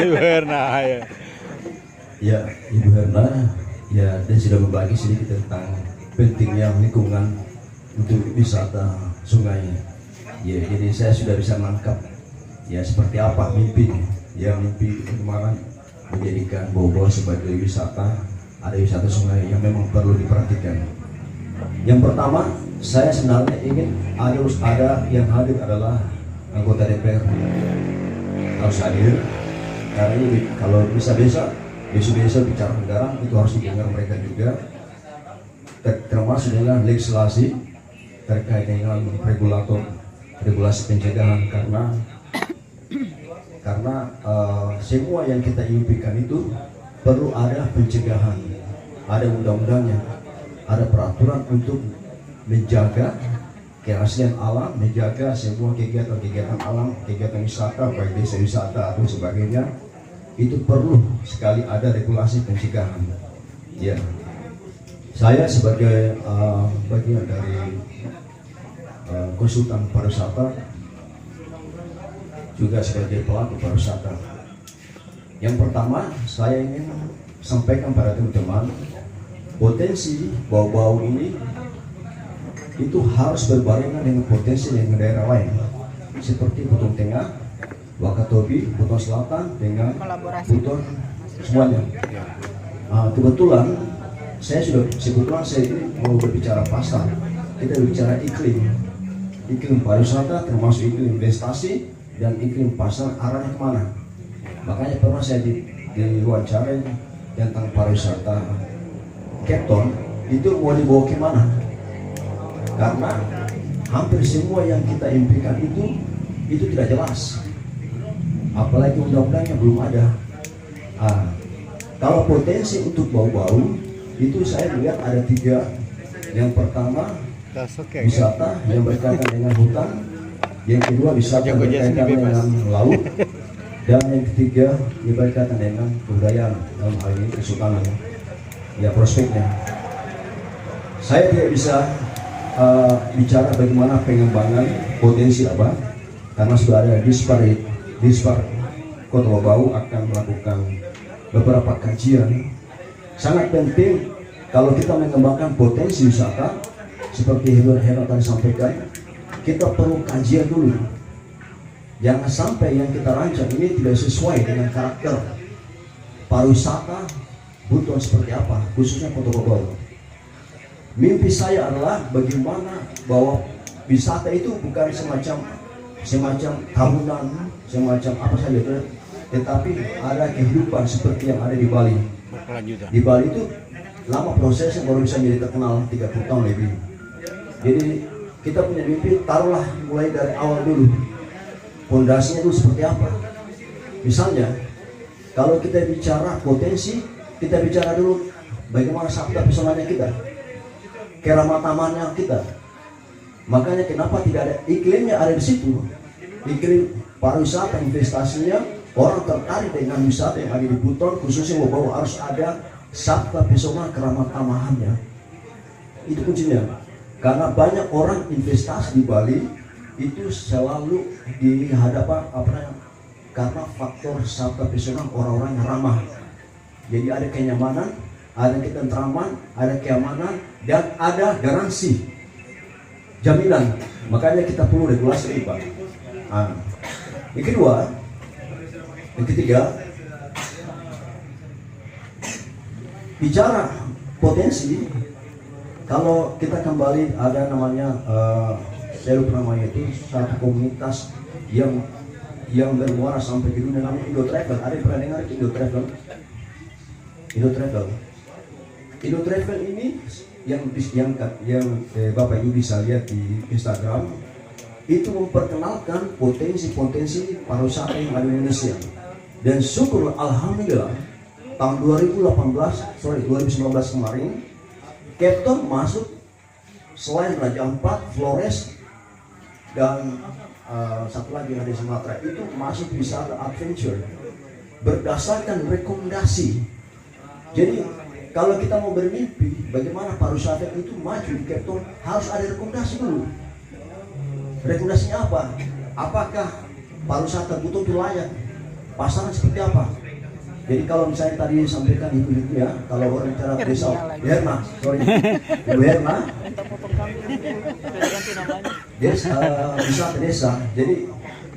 Ibu Herna Ya, Ibu Herna. Ya, dan sudah berbagi sedikit tentang pentingnya lingkungan untuk wisata sungai. Ya, jadi saya sudah bisa menangkap ya seperti apa mimpi bagaimana menjadikan Bobo sebagai wisata, ada wisata sungai yang memang perlu diperhatikan. Yang pertama, saya sebenarnya ingin ada yang hadir adalah anggota DPR harus hadir, karena ini kalau bisa besok bicara anggaran itu harus didengar mereka juga, termasuk dengan legislasi terkait dengan regulasi pencegahan, karena semua yang kita impikan itu perlu ada pencegahan, ada undang-undangnya, ada peraturan untuk menjaga keaslian alam, menjaga semua kegiatan alam, kegiatan wisata, baik desa wisata atau sebagainya. Itu perlu sekali ada regulasi pencegahan. Ya, saya sebagai bagian dari konsultan pariwisata, juga sebagai pelaku pariwisata. Yang pertama, saya ingin sampaikan pada teman-teman, potensi bau-bau ini itu harus berbarengan dengan potensi yang daerah lain, seperti Buton Tengah, Wakatobi, Buton Selatan dengan Buton semuanya. Kebetulan saya ini mau berbicara pasar, kita berbicara iklim pariwisata, termasuk iklim investasi dan iklim pasar, arahnya kemana. Makanya pernah saya diwawancarai tentang pariwisata Cape Town itu mau dibawa kemana, karena hampir semua yang kita impikan itu tidak jelas, apalagi undang-undangnya belum ada. Kalau potensi untuk bau-bau itu saya lihat ada 3. Yang pertama, wisata yang berkaitan dengan hutan, yang kedua wisata yang berkaitan dengan laut, dan yang ketiga yang berkaitan dengan kebudayaan, dalam hal ini kesultanan. Ya, prospeknya saya tidak bisa bicara bagaimana pengembangan potensi apa, karena sudah ada dispar Kota Bau akan melakukan beberapa kajian. Sangat penting kalau kita mengembangkan potensi wisata, seperti Herna tadi sampaikan, kita perlu kajian dulu. Jangan sampai yang kita rancang ini tidak sesuai dengan karakter pariwisata butuh seperti apa, khususnya Kota Bau. Mimpi saya adalah bagaimana bahwa wisata itu bukan semacam tahunan, semacam apa saja, tetapi ada kehidupan seperti yang ada di Bali. Di Bali itu lama prosesnya baru bisa menjadi terkenal 30 tahun lebih. Jadi kita punya mimpi, taruhlah mulai dari awal dulu. Pondasinya itu seperti apa? Misalnya, kalau kita bicara potensi, kita bicara dulu bagaimana sabda pesonanya kita, keramatamannya kita. Makanya kenapa tidak ada iklimnya ada di situ. Iklim pariwisata, investasinya, orang tertarik dengan wisata yang ada di Buton, khususnya Bau harus ada sabda pesona keramatamahannya. Itu kuncinya. Karena banyak orang investasi di Bali itu selalu di hadapan karena faktor sabda pesona orang-orang yang ramah. Jadi ada kenyamanan, ada ketentraman, ada keamanan, dan ada garansi, jaminan. Makanya kita perlu regulasi ini, Pak. Yang kedua, yang ketiga, bicara potensi. Kalau kita kembali ada namanya saya lupa namanya itu satu komunitas yang bermuara sampai ke dunia namanya Indo Travel. Ada yang pernah dengar Indo Travel? Indo Travel. Indo Travel ini yang Bapak Ibu bisa lihat di Instagram itu memperkenalkan potensi-potensi pariwisata yang ada di Indonesia. Dan syukur alhamdulillah tahun 2019 kemarin Cape Town masuk selain Raja Ampat, Flores, dan satu lagi yang ada di Sumatera itu masuk wisata adventure berdasarkan rekomendasi. Jadi kalau kita mau bermimpi bagaimana pariwisata itu maju di Cape Town harus ada rekomendasi dulu. Rekomendasinya apa? Apakah pariwisata butuh itu layak? Pasaran seperti apa? Jadi kalau misalnya tadi disampaikan ibu-ibu ya, kalau orang bicara desa, Herna, Ibu Herna, wisata desa. Jadi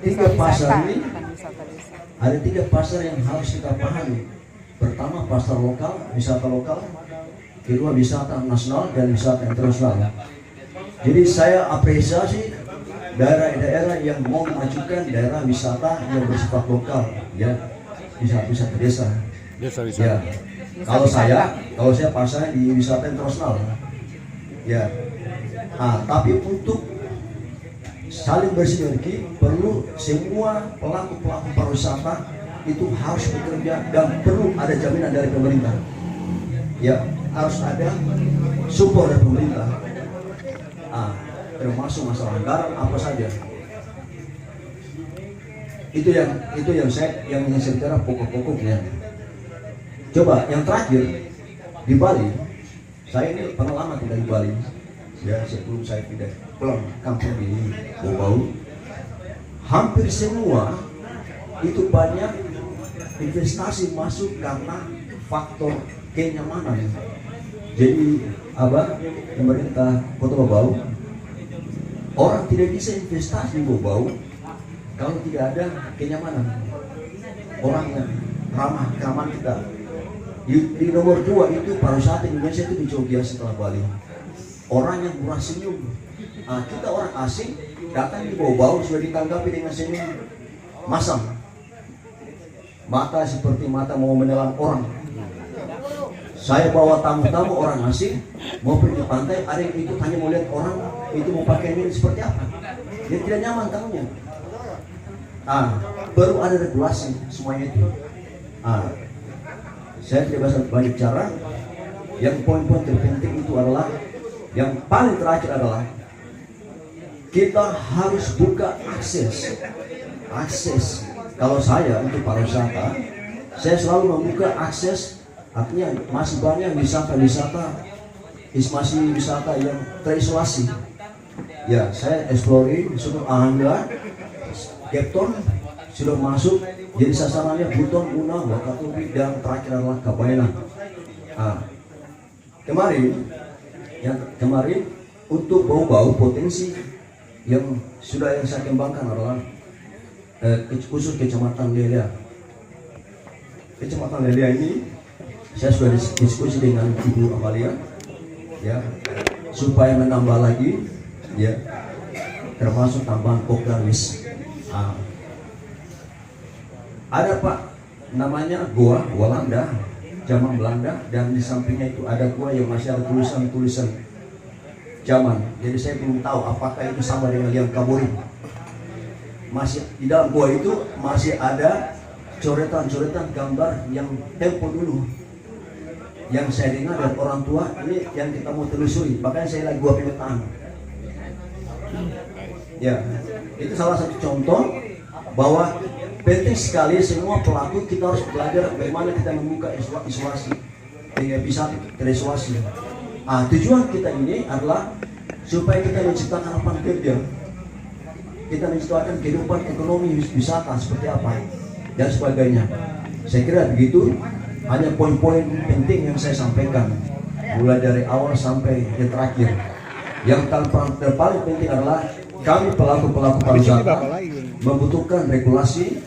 tiga pasar ini ada tiga pasar yang harus kita pahami. Pertama pasar lokal, wisata lokal. Kedua wisata nasional dan wisata internasional. Jadi saya apresiasi daerah-daerah yang mau memajukan daerah wisata yang bersifat lokal, ya. Wisata desa. Ya. Kalau saya pasarnya di wisata internasional. Ya. Tapi untuk saling bersinergi perlu semua pelaku pariwisata itu harus bekerja dan perlu ada jaminan dari pemerintah. Ya, harus ada support dari pemerintah. Termasuk masalah anggaran apa saja. Itu yang saya bicara pokok-pokoknya. Coba yang terakhir di Bali, saya ini pernah lama tinggal di Bali. Ya, sebelum saya pindah pulang kampung di Bau, hampir semua itu banyak investasi masuk karena faktor kenyamanan. Jadi pemerintah Kota Bau, orang tidak bisa investasi di Bau kalau tidak ada kenyamanan, orangnya ramah, keamanan kita. Di nomor 2 itu pariwisata Indonesia itu di Jogja setelah Bali. Orang yang murah senyum. Kita orang asing datang di Bau sudah ditanggapi dengan senyum masam. Mata seperti mata mau menelan orang. Saya bawa tamu-tamu orang asing mau pergi ke pantai, ada yang ikut hanya mau lihat orang itu mau pakai ini seperti apa. Dia tidak nyaman tamunya. Baru ada regulasi semuanya itu. Saya tidak bisa banyak cara. Yang poin-poin terpenting itu adalah, yang paling terakhir adalah kita harus buka akses. Kalau saya untuk pariwisata, saya selalu membuka akses. Artinya masih banyak wisata yang terisolasi. Ya, saya explore sudah alhamdulillah. Cape Town sudah masuk Jadi sasarannya Buton, Una, Wakatobi, dan terakhir adalah Kabaena. Kemarin untuk bau-bau potensi yang sudah saya kembangkan adalah khusus Kecamatan Lelea. Kecamatan Lelea ini saya sudah diskusi dengan Ibu Amalia, ya, supaya menambah lagi, ya, termasuk tambahan Pokralis. Ada Pak, namanya Goa Walanda, zaman Belanda, dan di sampingnya itu ada gua yang masih ada tulisan-tulisan zaman. Jadi saya belum tahu apakah itu sama dengan yang Kaburi. Masih di dalam gua itu masih ada coretan-coretan gambar yang tempo dulu. Yang saya dengar dari orang tua ini yang kita mau telusuri. Makanya saya lagi gua pemetaan. Ya, itu salah satu contoh bahwa penting sekali semua pelaku kita harus belajar bagaimana kita membuka isolasi sehingga bisa terisolasi. Tujuan kita ini adalah supaya kita menciptakan lapangan kerja, kita menciptakan kehidupan ekonomi wisata seperti apa dan sebagainya. Saya kira begitu, hanya poin-poin penting yang saya sampaikan mulai dari awal sampai yang terakhir. Yang terpaling penting adalah kami pelaku-pelaku pariwisata membutuhkan regulasi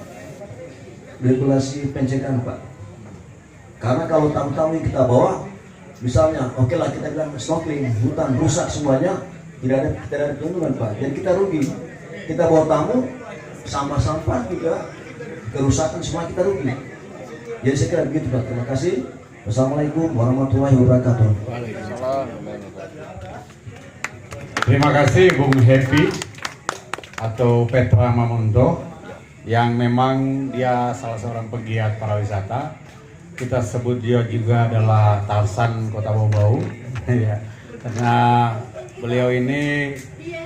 pencegahan, Pak. Karena kalau tamu-tamu yang kita bawa, misalnya, oke lah kita bilang snorkeling, hutan rusak semuanya, tidak ada keuntungan, Pak. Dan kita rugi. Kita bawa tamu, sampah-sampah juga kerusakan, semua kita rugi. Jadi saya kira begitu, Pak. Terima kasih. Wassalamualaikum warahmatullahi wabarakatuh. Terima kasih Bung Happy atau Petra Mamundo, yang memang dia salah seorang pegiat pariwisata. Kita sebut dia juga adalah Tarsan Kota Bau-Bau, ya, karena beliau ini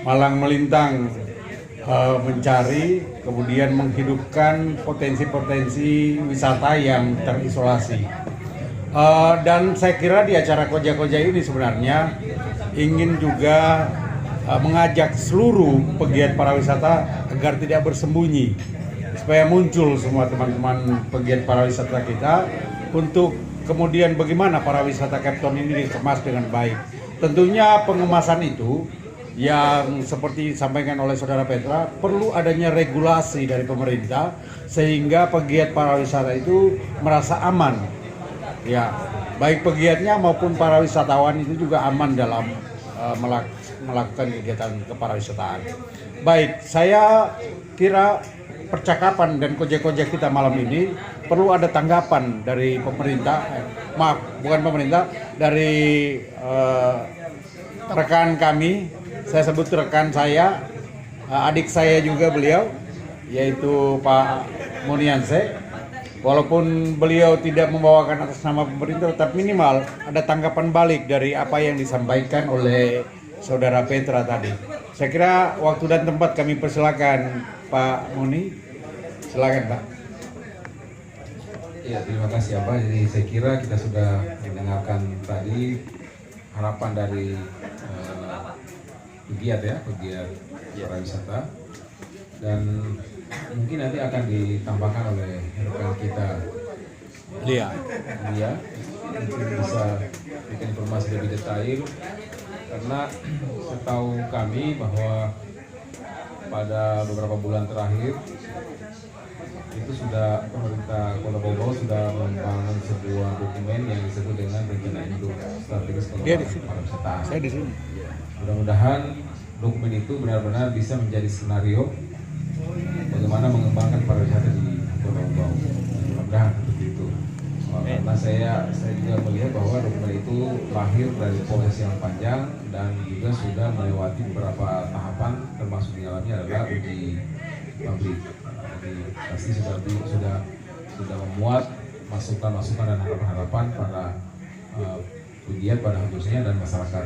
malang melintang mencari, kemudian menghidupkan potensi-potensi wisata yang terisolasi. Dan saya kira di acara Koja-Koja ini sebenarnya ingin juga mengajak seluruh pegiat pariwisata agar tidak bersembunyi, supaya muncul semua teman-teman pegiat pariwisata kita untuk kemudian bagaimana pariwisata Cape Town ini dikemas dengan baik. Tentunya pengemasan itu yang seperti disampaikan oleh Saudara Petra, perlu adanya regulasi dari pemerintah sehingga pegiat pariwisata itu merasa aman. Ya, baik pegiatnya maupun para wisatawan itu juga aman dalam melakukan kegiatan kepariwisataan. Baik, saya kira percakapan dan koja-koja kita malam ini perlu ada tanggapan dari pemerintah, bukan pemerintah, dari rekan kami. Saya sebut rekan saya, adik saya juga beliau, yaitu Pak Munianse. Walaupun beliau tidak membawakan atas nama pemerintah, tetap minimal ada tanggapan balik dari apa yang disampaikan oleh Saudara Petra tadi. Saya kira waktu dan tempat kami persilakan Pak Muni. Silakan Pak. Ya, terima kasih Pak. Jadi saya kira kita sudah mendengarkan tadi harapan dari pegiat pariwisata, dan mungkin nanti akan ditambahkan oleh rekan kita Lia mungkin bisa bikin informasi lebih detail, karena setahu kami bahwa pada beberapa bulan terakhir itu sudah pemerintah Kota Bau-Bau sudah membangun sebuah dokumen yang disebut dengan rencana induk strategis pengembangan pariwisata. Saya di sini. Mudah-mudahan dokumen itu benar-benar bisa menjadi skenario bagaimana mengembangkan pariwisata di Kota Bau. Mudah-mudahan seperti itu. Karena saya juga melihat bahwa dokumen itu lahir dari proses yang panjang dan juga sudah melewati beberapa tahapan, termasuk di dalamnya adalah uji publik. Jadi pasti sudah memuat masukan-masukan dan harapan-harapan para pegiat pada khususnya dan masyarakat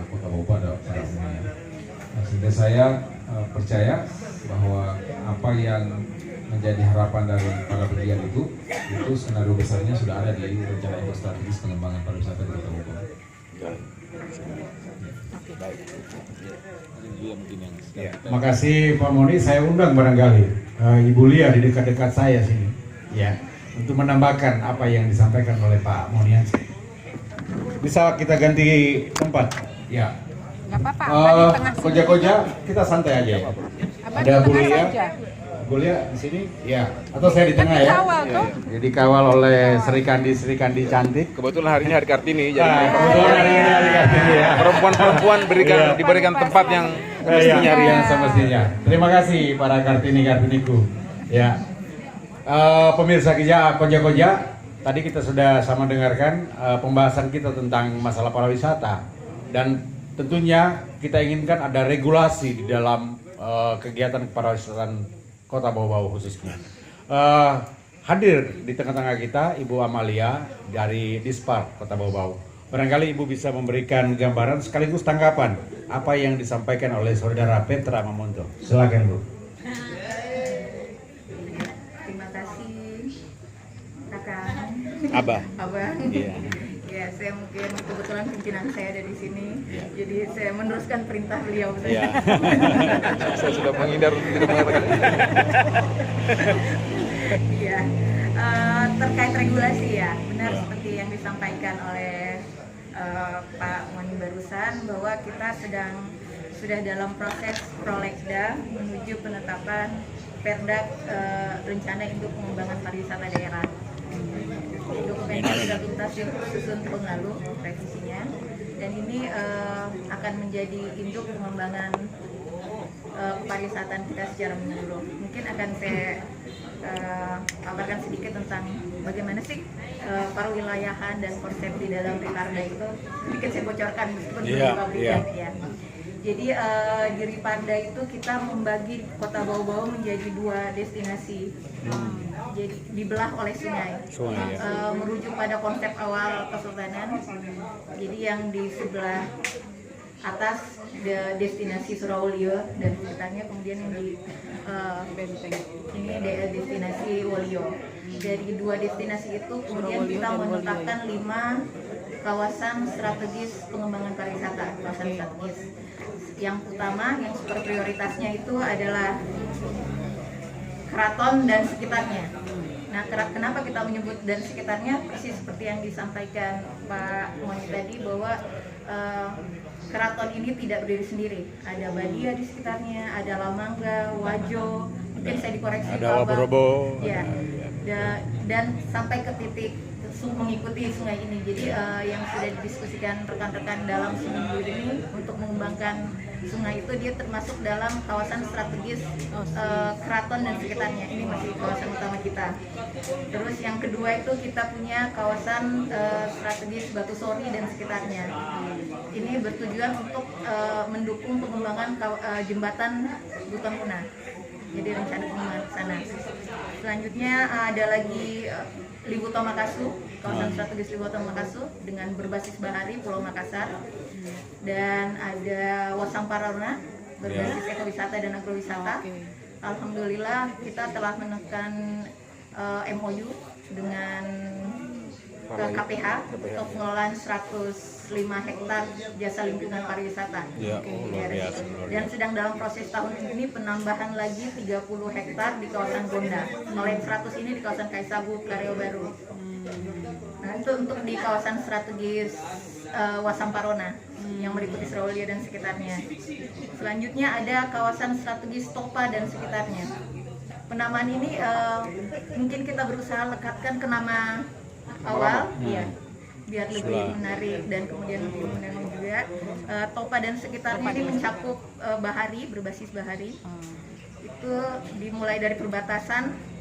Kota Bau pada umumnya. Sehingga saya percaya bahwa apa yang menjadi harapan dari para pegiat itu skenario besarnya sudah ada di rencana induk strategis pengembangan pariwisata di Kota Bau. Ya, makasih Pak Moni, saya undang barangkali Ibu Lia di dekat-dekat saya sini, ya, untuk menambahkan apa yang disampaikan oleh Pak Moniansyah. Bisa kita ganti tempat, ya. Nggak apa-apa, Abah di tengah sini. Koja-koja kita santai aja ya. Abah Ada di Bu tengah Lia, saja. Bu Lia di sini, ya. Atau saya di tengah ya. Dikawal, toh. Jadi dikawal oleh Sri Kandi cantik. Kebetulan hari ini hari Kartini, jadi Nah, kebetulan hari ini hari Kartini ya. perempuan-perempuan diberikan tempat yang Mestinya yang semestinya. Terima kasih para Kartiniku. Ya, pemirsa Koja, tadi kita sudah sama dengarkan pembahasan kita tentang masalah pariwisata dan tentunya kita inginkan ada regulasi di dalam kegiatan pariwisataan Kota Bau-Bau khususnya. Hadir di tengah-tengah kita Ibu Amalia dari Dispar Kota Bau-Bau. Barangkali Ibu bisa memberikan gambaran sekaligus tanggapan apa yang disampaikan oleh Saudara Petra Mamonto. Silakan Bu. Terima kasih Kakak Abah. Abang. Iya. Ya, saya mungkin kebetulan pimpinan saya ada di sini. Jadi saya meneruskan perintah beliau. Iya. Saya sudah menghindar tidak mengatakan. Iya. Terkait regulasi ya, benar seperti yang disampaikan oleh Pak Moni barusan bahwa kita sudah dalam proses prolegda menuju penetapan Perda rencana induk pengembangan pariwisata daerah. Dokumen ini sudah tuntas disusun tahun lalu revisinya, dan ini akan menjadi induk pengembangan pariwisataan kita secara menyeluruh. Mungkin akan saya paparkan sedikit tentang bagaimana sih perwilayahan dan konsep di dalam Riparda itu. Sedikit saya bocorkan meskipun belum dipublikkan ya. Jadi di Riparda itu kita membagi Kota Bau-Bau menjadi 2 destinasi. Jadi dibelah oleh sungai. Merujuk pada konsep awal Kesultanan. Jadi yang di sebelah atas destinasi Surawolio dan sekitarnya, kemudian yang di ini daerah destinasi Wolio. Dari 2 destinasi itu kemudian kita menetapkan 5 kawasan strategis pengembangan pariwisata, kawasan strategis. Yang utama, yang super prioritasnya itu adalah Keraton dan sekitarnya. Nah, kenapa kita menyebut dan sekitarnya? Persis seperti yang disampaikan Pak Moni tadi bahwa Keraton ini tidak berdiri sendiri. Ada Badia di sekitarnya, ada Lamangga, Wajo, mungkin saya dikoreksi Ada Waborobo. Ya, dan sampai ke titik mengikuti sungai ini. Jadi yang sudah didiskusikan rekan-rekan dalam seminggu ini untuk mengembangkan sungai itu, dia termasuk dalam kawasan strategis Keraton dan sekitarnya. Ini masih kawasan utama kita. Terus yang kedua itu kita punya kawasan strategis Batu Sori dan sekitarnya. Ini bertujuan untuk mendukung pengembangan jembatan Butamuna. Jadi rencana pengembangan sana. Selanjutnya ada lagi Libuto Makasu, kawasan strategis Libuto Makasu dengan berbasis bahari Pulau Makassar, dan ada Wasampararuna berbasis ekowisata dan agrowisata. Alhamdulillah kita telah menekan MOU dengan KPH untuk pengelolaan 105 hektar jasa lingkungan pariwisata. Dan sedang dalam proses tahun ini penambahan lagi 30 hektar di kawasan Gonda. Kalau yang 100 ini di kawasan Kaisabu, Kareo Baru. Nah, itu untuk di kawasan strategis Wasamparona yang meliputi Surawolio dan sekitarnya. Selanjutnya ada kawasan strategis Topa dan sekitarnya. Penamaan ini mungkin kita berusaha lekatkan ke nama awal, ya, biar lebih menarik dan kemudian lebih menarik juga. Topa dan sekitarnya ini mencakup bahari, berbasis bahari. Itu dimulai dari perbatasan.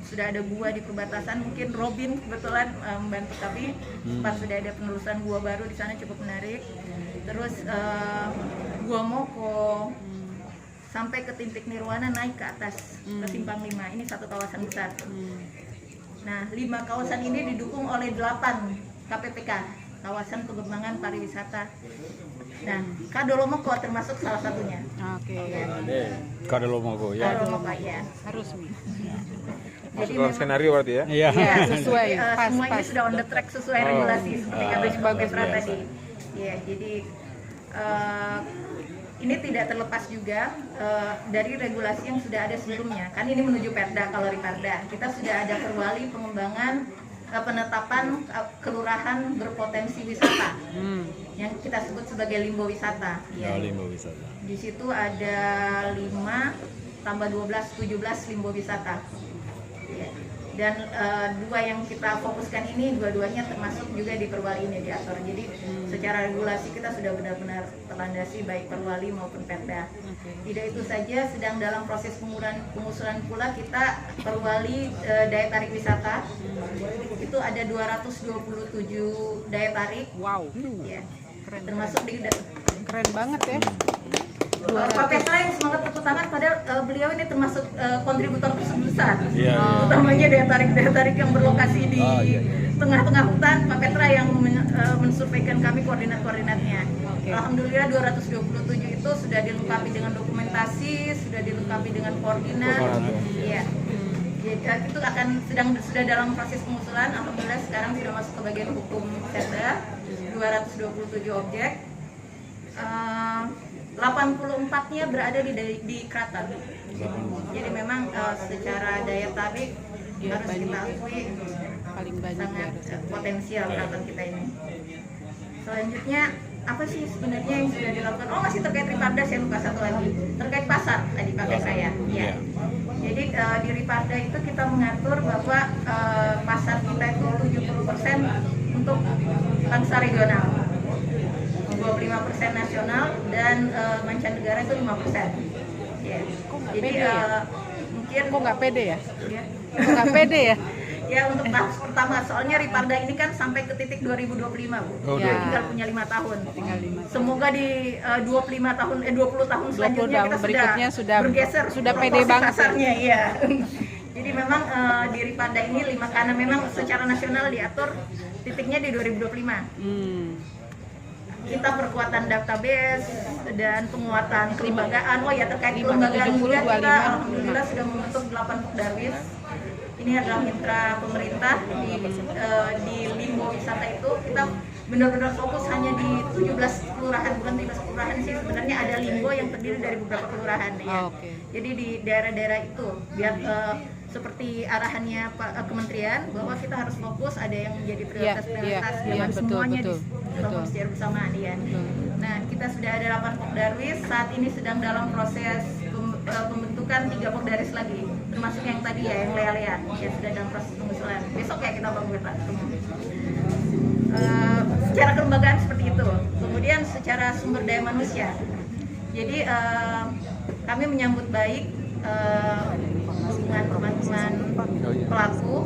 Sudah ada gua di perbatasan, mungkin Robin kebetulan membantu kami. Sempat sudah ada penelusuran gua baru di sana, cukup menarik. Terus Gua Moko sampai ke Titik Nirwana, naik ke atas ke Simpang 5. Ini satu kawasan besar. Nah, 5 kawasan ini didukung oleh 8 KPPK, kawasan pengembangan pariwisata. Nah, Kadolomoko termasuk salah satunya. Kadolomoko ya. Kadolomoko ya. Harus. Jadi Dalam skenario berarti ya? Iya. ya, Sesuai, semua ini pas. sudah on the track sesuai regulasi seperti kata sebagai tadi. Ya, jadi ini tidak terlepas juga dari regulasi yang sudah ada sebelumnya. Kan ini menuju Perda, kalau Riparda. Kita sudah ada perwali pengembangan penetapan kelurahan berpotensi wisata yang kita sebut sebagai limbo wisata. Ya. Limbo wisata. Di situ ada 5 tambah 12, 17 limbo wisata. Ya. Dan 2 yang kita fokuskan ini dua-duanya termasuk juga di perwali mediator. Jadi secara regulasi kita sudah benar-benar terlandasi baik perwali maupun Perda. Tidak itu saja, sedang dalam proses pengusulan pula kita perwali daya tarik wisata. Itu ada 227 daya tarik. Wow. Ya. Keren. Termasuk di Keren banget ya. Pak Petra yang semangat tepuk tangan, padahal beliau ini termasuk kontributor besar. Iya. Utamanya daya tarik yang berlokasi di tengah-tengah hutan. Pak Petra yang mensurveikan kami koordinat-koordinatnya. Alhamdulillah 227 itu sudah dilengkapi dengan dokumentasi, sudah dilengkapi dengan koordinat. Iya. Jadi, itu akan sudah dalam proses pengusulan. Alhamdulillah sekarang sudah masuk ke bagian hukum Perda. 227 objek. 84-nya berada di Kraton. Jadi memang secara daya tarik harus kita akui Paling banyak sangat ya. potensial Kraton kita ini. Selanjutnya apa sih sebenarnya yang sudah dilakukan? Oh, masih terkait Riparda, saya lupa satu lagi. Terkait pasar tadi pakai saya. Ya. Jadi di Riparda itu kita mengatur bahwa pasar kita itu 70% untuk bangsa regional, 25% nasional, dan mancanegara itu 5%. Ya. Jadi mungkin Kok nggak pede ya? ya. Kok nggak pede ya? Ya, untuk tahap pertama, soalnya Riparda ini kan sampai ke titik 2025, Bu. Ya. Tinggal punya 5 tahun. Tinggal 5. Semoga di 20 tahun selanjutnya tahun kita berikutnya sudah bergeser, sudah pede proporsi banget. pasarnya, iya. Jadi memang di Riparda ini 5, karena memang secara nasional diatur titiknya di 2025. Kita perkuatan database dan penguatan kelembagaan. Oh ya, terkait kelembagaan juga kita alhamdulillah sudah membentuk 8 Pokdarwis. Ini adalah mitra pemerintah di limbo wisata itu. Kita benar-benar fokus hanya di 17 kelurahan, bukan 17 kelurahan sih, sebenarnya ada limbo yang terdiri dari beberapa kelurahan ya. Jadi di daerah-daerah itu biar seperti arahannya Pak Kementerian bahwa kita harus fokus, ada yang menjadi prioritas-prioritas, jangan semuanya dilakukan secara bersamaan ya. Nah, kita sudah ada 8 Pokdarwis, saat ini sedang dalam proses pembentukan 3 Pokdarwis lagi, termasuk yang tadi ya, yang lea-lea ya, sudah dalam proses pengusulan. Besok ya kita bangun Pak. Secara kelembagaan seperti itu. Kemudian secara sumber daya manusia. Jadi kami menyambut baik dukungan teman-teman pelaku,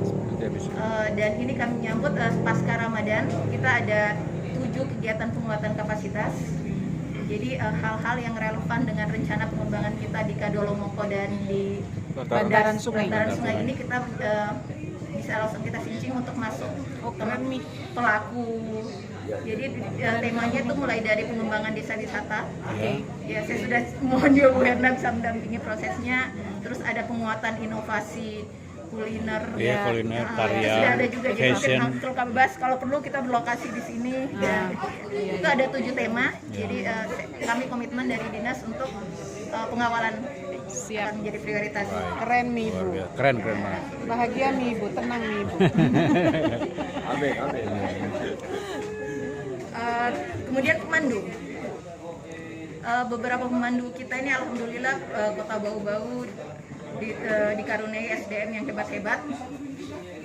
dan ini kami menyambut pasca Ramadan kita ada 7 kegiatan penguatan kapasitas. Jadi hal-hal yang relevan dengan rencana pengembangan kita di Kadolomoko dan di Bantaran Sungai ini kita bisa langsung kita sincing untuk masuk pelaku. Jadi temanya itu mulai dari pengembangan desa wisata. Ya, saya sudah mohon juga Bu Herna bisa mendampingi prosesnya. Terus ada penguatan inovasi kuliner, kuliner, karya, sudah ada juga fashion. Kalau kami bahas, kalau perlu kita berlokasi di sini. Itu ada 7 tema. Jadi kami komitmen dari dinas untuk pengawalan akan menjadi prioritas. Keren nih Ibu. Keren banget. Bahagia nih Ibu, tenang nih Ibu. Kemudian pemandu. Beberapa pemandu kita ini alhamdulillah Kota Bau-Bau dikaruniai SDM yang hebat-hebat.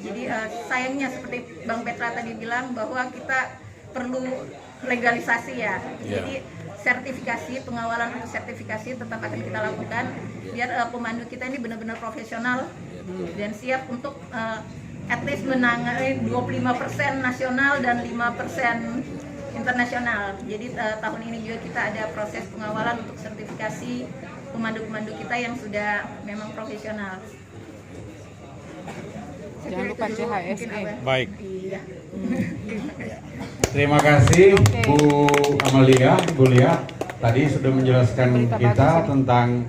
Jadi sayangnya seperti Bang Petra tadi bilang bahwa kita perlu legalisasi ya. Jadi sertifikasi, pengawalan untuk sertifikasi tetap akan kita lakukan biar pemandu kita ini benar-benar profesional dan siap untuk at least menangani 25% nasional dan 5% internasional. Jadi tahun ini juga kita ada proses pengawalan untuk sertifikasi pemandu-pemandu kita yang sudah memang profesional. Jangan lupa CHSE. Baik. Iya. Terima kasih Bu Amalia, Bu Lia. Tadi sudah menjelaskan kita tentang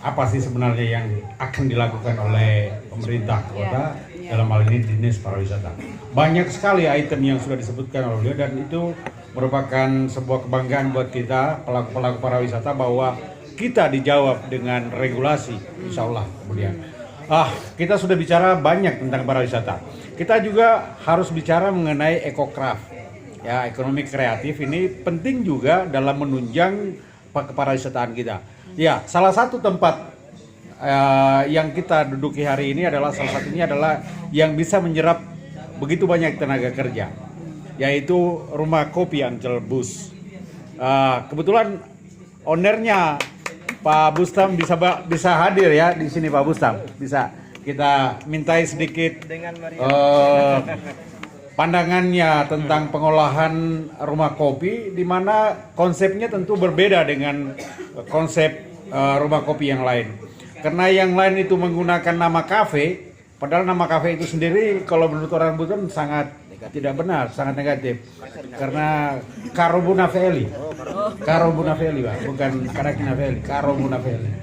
apa sih sebenarnya yang akan dilakukan oleh pemerintah kota dalam hal ini Dinas Pariwisata. Banyak sekali item yang sudah disebutkan oleh beliau dan itu merupakan sebuah kebanggaan buat kita pelaku-pelaku pariwisata bahwa kita dijawab dengan regulasi, insya Allah kemudian. Kita sudah bicara banyak tentang pariwisata. Kita juga harus bicara mengenai ekokraft. Ya, ekonomi kreatif ini penting juga dalam menunjang kepariwisataan kita. Ya, salah satu tempat yang kita duduki hari ini adalah salah satunya adalah yang bisa menyerap begitu banyak tenaga kerja, yaitu Rumah Kopi Ancel Bus. Kebetulan ownernya Pak Bustam bisa hadir ya di sini. Pak Bustam, bisa kita mintai sedikit pandangannya tentang pengolahan rumah kopi, di mana konsepnya tentu berbeda dengan konsep rumah kopi yang lain. Karena yang lain itu menggunakan nama kafe, padahal nama kafe itu sendiri kalau menurut orang Buton sangat tidak benar, sangat negatif. Karena Karo Bunafeli, Pak, bukan Karakinafeli, Karo Bunafeli.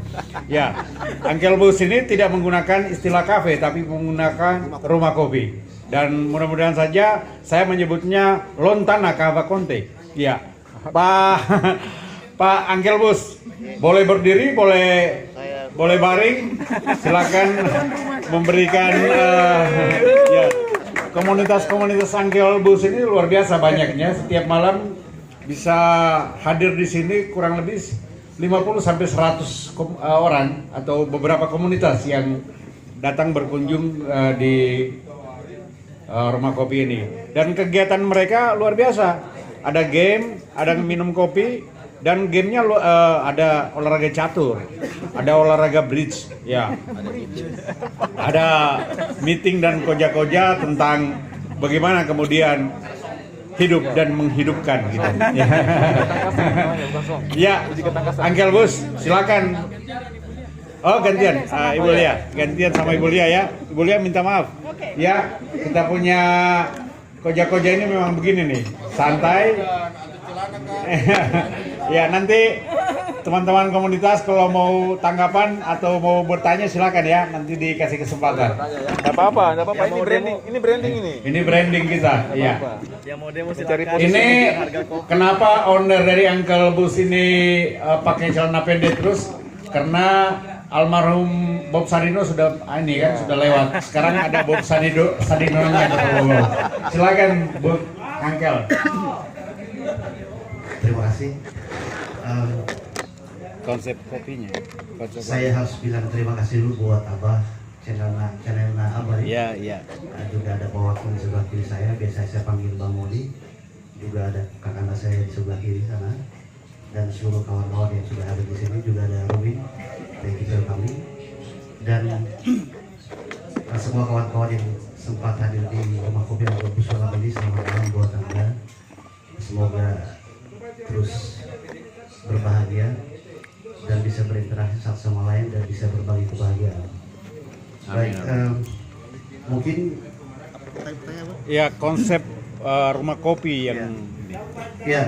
Ya, Uncle Bus ini tidak menggunakan istilah kafe, tapi menggunakan rumah kopi. Dan mudah-mudahan saja saya menyebutnya Lontana Kava Konte. Ya, Pak Uncle Bus, boleh berdiri, boleh baring, silakan memberikan ya. Komunitas Uncle Bus ini luar biasa banyaknya. Setiap malam bisa hadir di sini kurang lebih 50 sampai 100 orang atau beberapa komunitas yang datang berkunjung di rumah kopi ini. Dan kegiatan mereka luar biasa. Ada game, ada minum kopi, dan gamenya ada olahraga catur, ada olahraga bridge, ya. Ada meeting dan koja-koja tentang bagaimana kemudian hidup dan menghidupkan gitu. Ya, Uncle Bus, silakan. Oh, gantian, Ibu Lia, gantian sama Ibu Lia ya. Ibu Lia minta maaf. Ya, kita punya koja-koja ini memang begini nih, santai. Ya, nanti teman-teman komunitas kalau mau tanggapan atau mau bertanya silakan ya, nanti dikasih kesempatan. Nggak apa-apa. Ini branding kita. Iya. Yang mau demo silakan. Ini kenapa owner dari Uncle Bus ini pakai celana pendek terus? Karena almarhum Bob Sadino sudah sudah lewat. Sekarang ada Bob Sadino-nya. Silakan Bu Uncle. Terima kasih. Konsep kopinya. Saya harus bilang terima kasih dulu buat Abah, channel Abah. Iya. Juga ada Pak Wakil di sebelah kiri saya, biasa saya panggil Bang Modi. Juga ada kakak saya di sebelah kiri sana. Dan seluruh kawan-kawan yang sudah ada di sini, juga ada Robin, editor kami. Dan semua kawan-kawan yang sempat hadir di rumah kopi Ancel Bus malam ini, selamat malam buat Anda. Semoga terus berbahagia dan bisa berinteraksi satu sama lain dan bisa berbagi kebahagiaan. Baik, mungkin ya konsep rumah kopi yang ya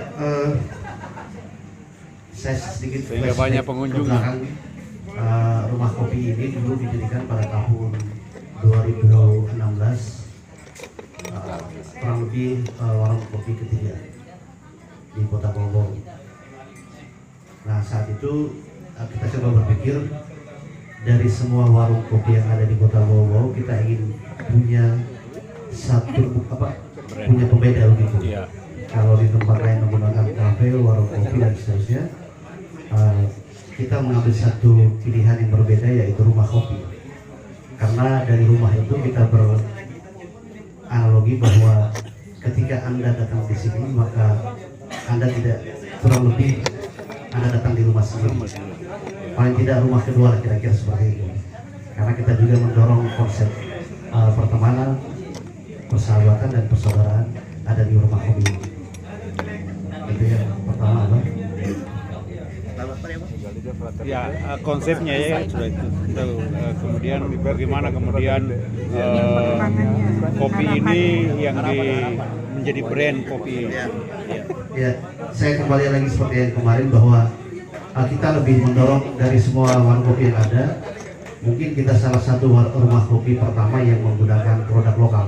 saya sedikit sehingga banyak pengunjung. Rumah kopi ini dulu didirikan pada tahun 2016, kurang lebih warung kopi ketiga di Kota Bogor. Nah, saat itu kita coba berpikir dari semua warung kopi yang ada di Kota Bogor, kita ingin punya punya pembeda begitu. Yeah. Kalau di tempat lain menggunakan kafe, warung kopi dan seterusnya, kita mengambil satu pilihan yang berbeda, yaitu rumah kopi. Karena dari rumah itu kita beranalogi bahwa ketika Anda datang di sini, maka Anda tidak kurang lebih Anda datang di rumah sendiri. Paling tidak rumah kedua kira-kira seperti itu. Karena kita juga mendorong konsep pertemanan, persahabatan dan persaudaraan ada di rumah kopi. Itu yang pertama, Bang. Ya, konsepnya ya sudah itu. Kemudian bagaimana kemudian kopi ini yang menjadi brand kopi. Ya, saya kembali lagi seperti yang kemarin bahwa kita lebih mendorong dari semua warung kopi yang ada, mungkin kita salah satu rumah kopi pertama yang menggunakan produk lokal.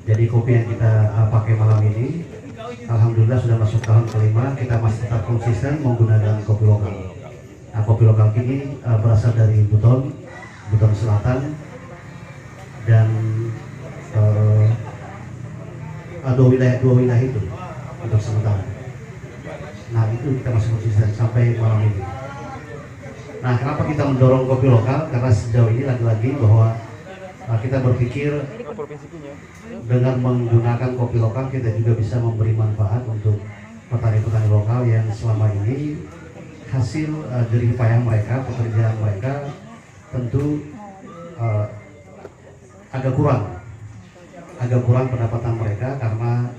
Jadi kopi yang kita pakai malam ini, alhamdulillah sudah masuk tahun kelima, kita masih tetap konsisten menggunakan kopi lokal. Nah, kopi lokal ini berasal dari Buton Selatan, dan dua wilayah itu untuk sementara. Nah, itu kita masih konsisten sampai malam ini. Nah, kenapa kita mendorong kopi lokal? Karena sejauh ini lagi-lagi bahwa kita berpikir dengan menggunakan kopi lokal kita juga bisa memberi manfaat untuk petani-petani lokal yang selama ini hasil jerih payah mereka, pekerjaan mereka tentu agak kurang pendapatan mereka karena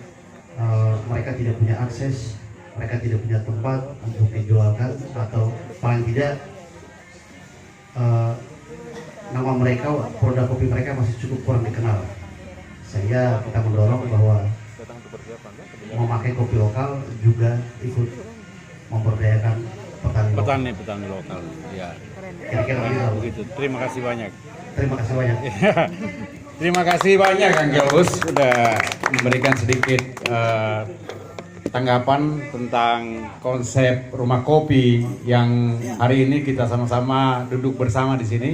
mereka tidak punya akses, mereka tidak punya tempat untuk dijualkan, atau paling tidak nama mereka, produk kopi mereka masih cukup kurang dikenal. Sehingga kita mendorong bahwa memakai kopi lokal juga ikut memberdayakan petani lokal. Ya. Kira-kira begitu. Terima kasih banyak. Terima kasih banyak. Terima kasih banyak Kang Gelbus sudah memberikan sedikit tanggapan tentang konsep rumah kopi yang hari ini kita sama-sama duduk bersama di sini.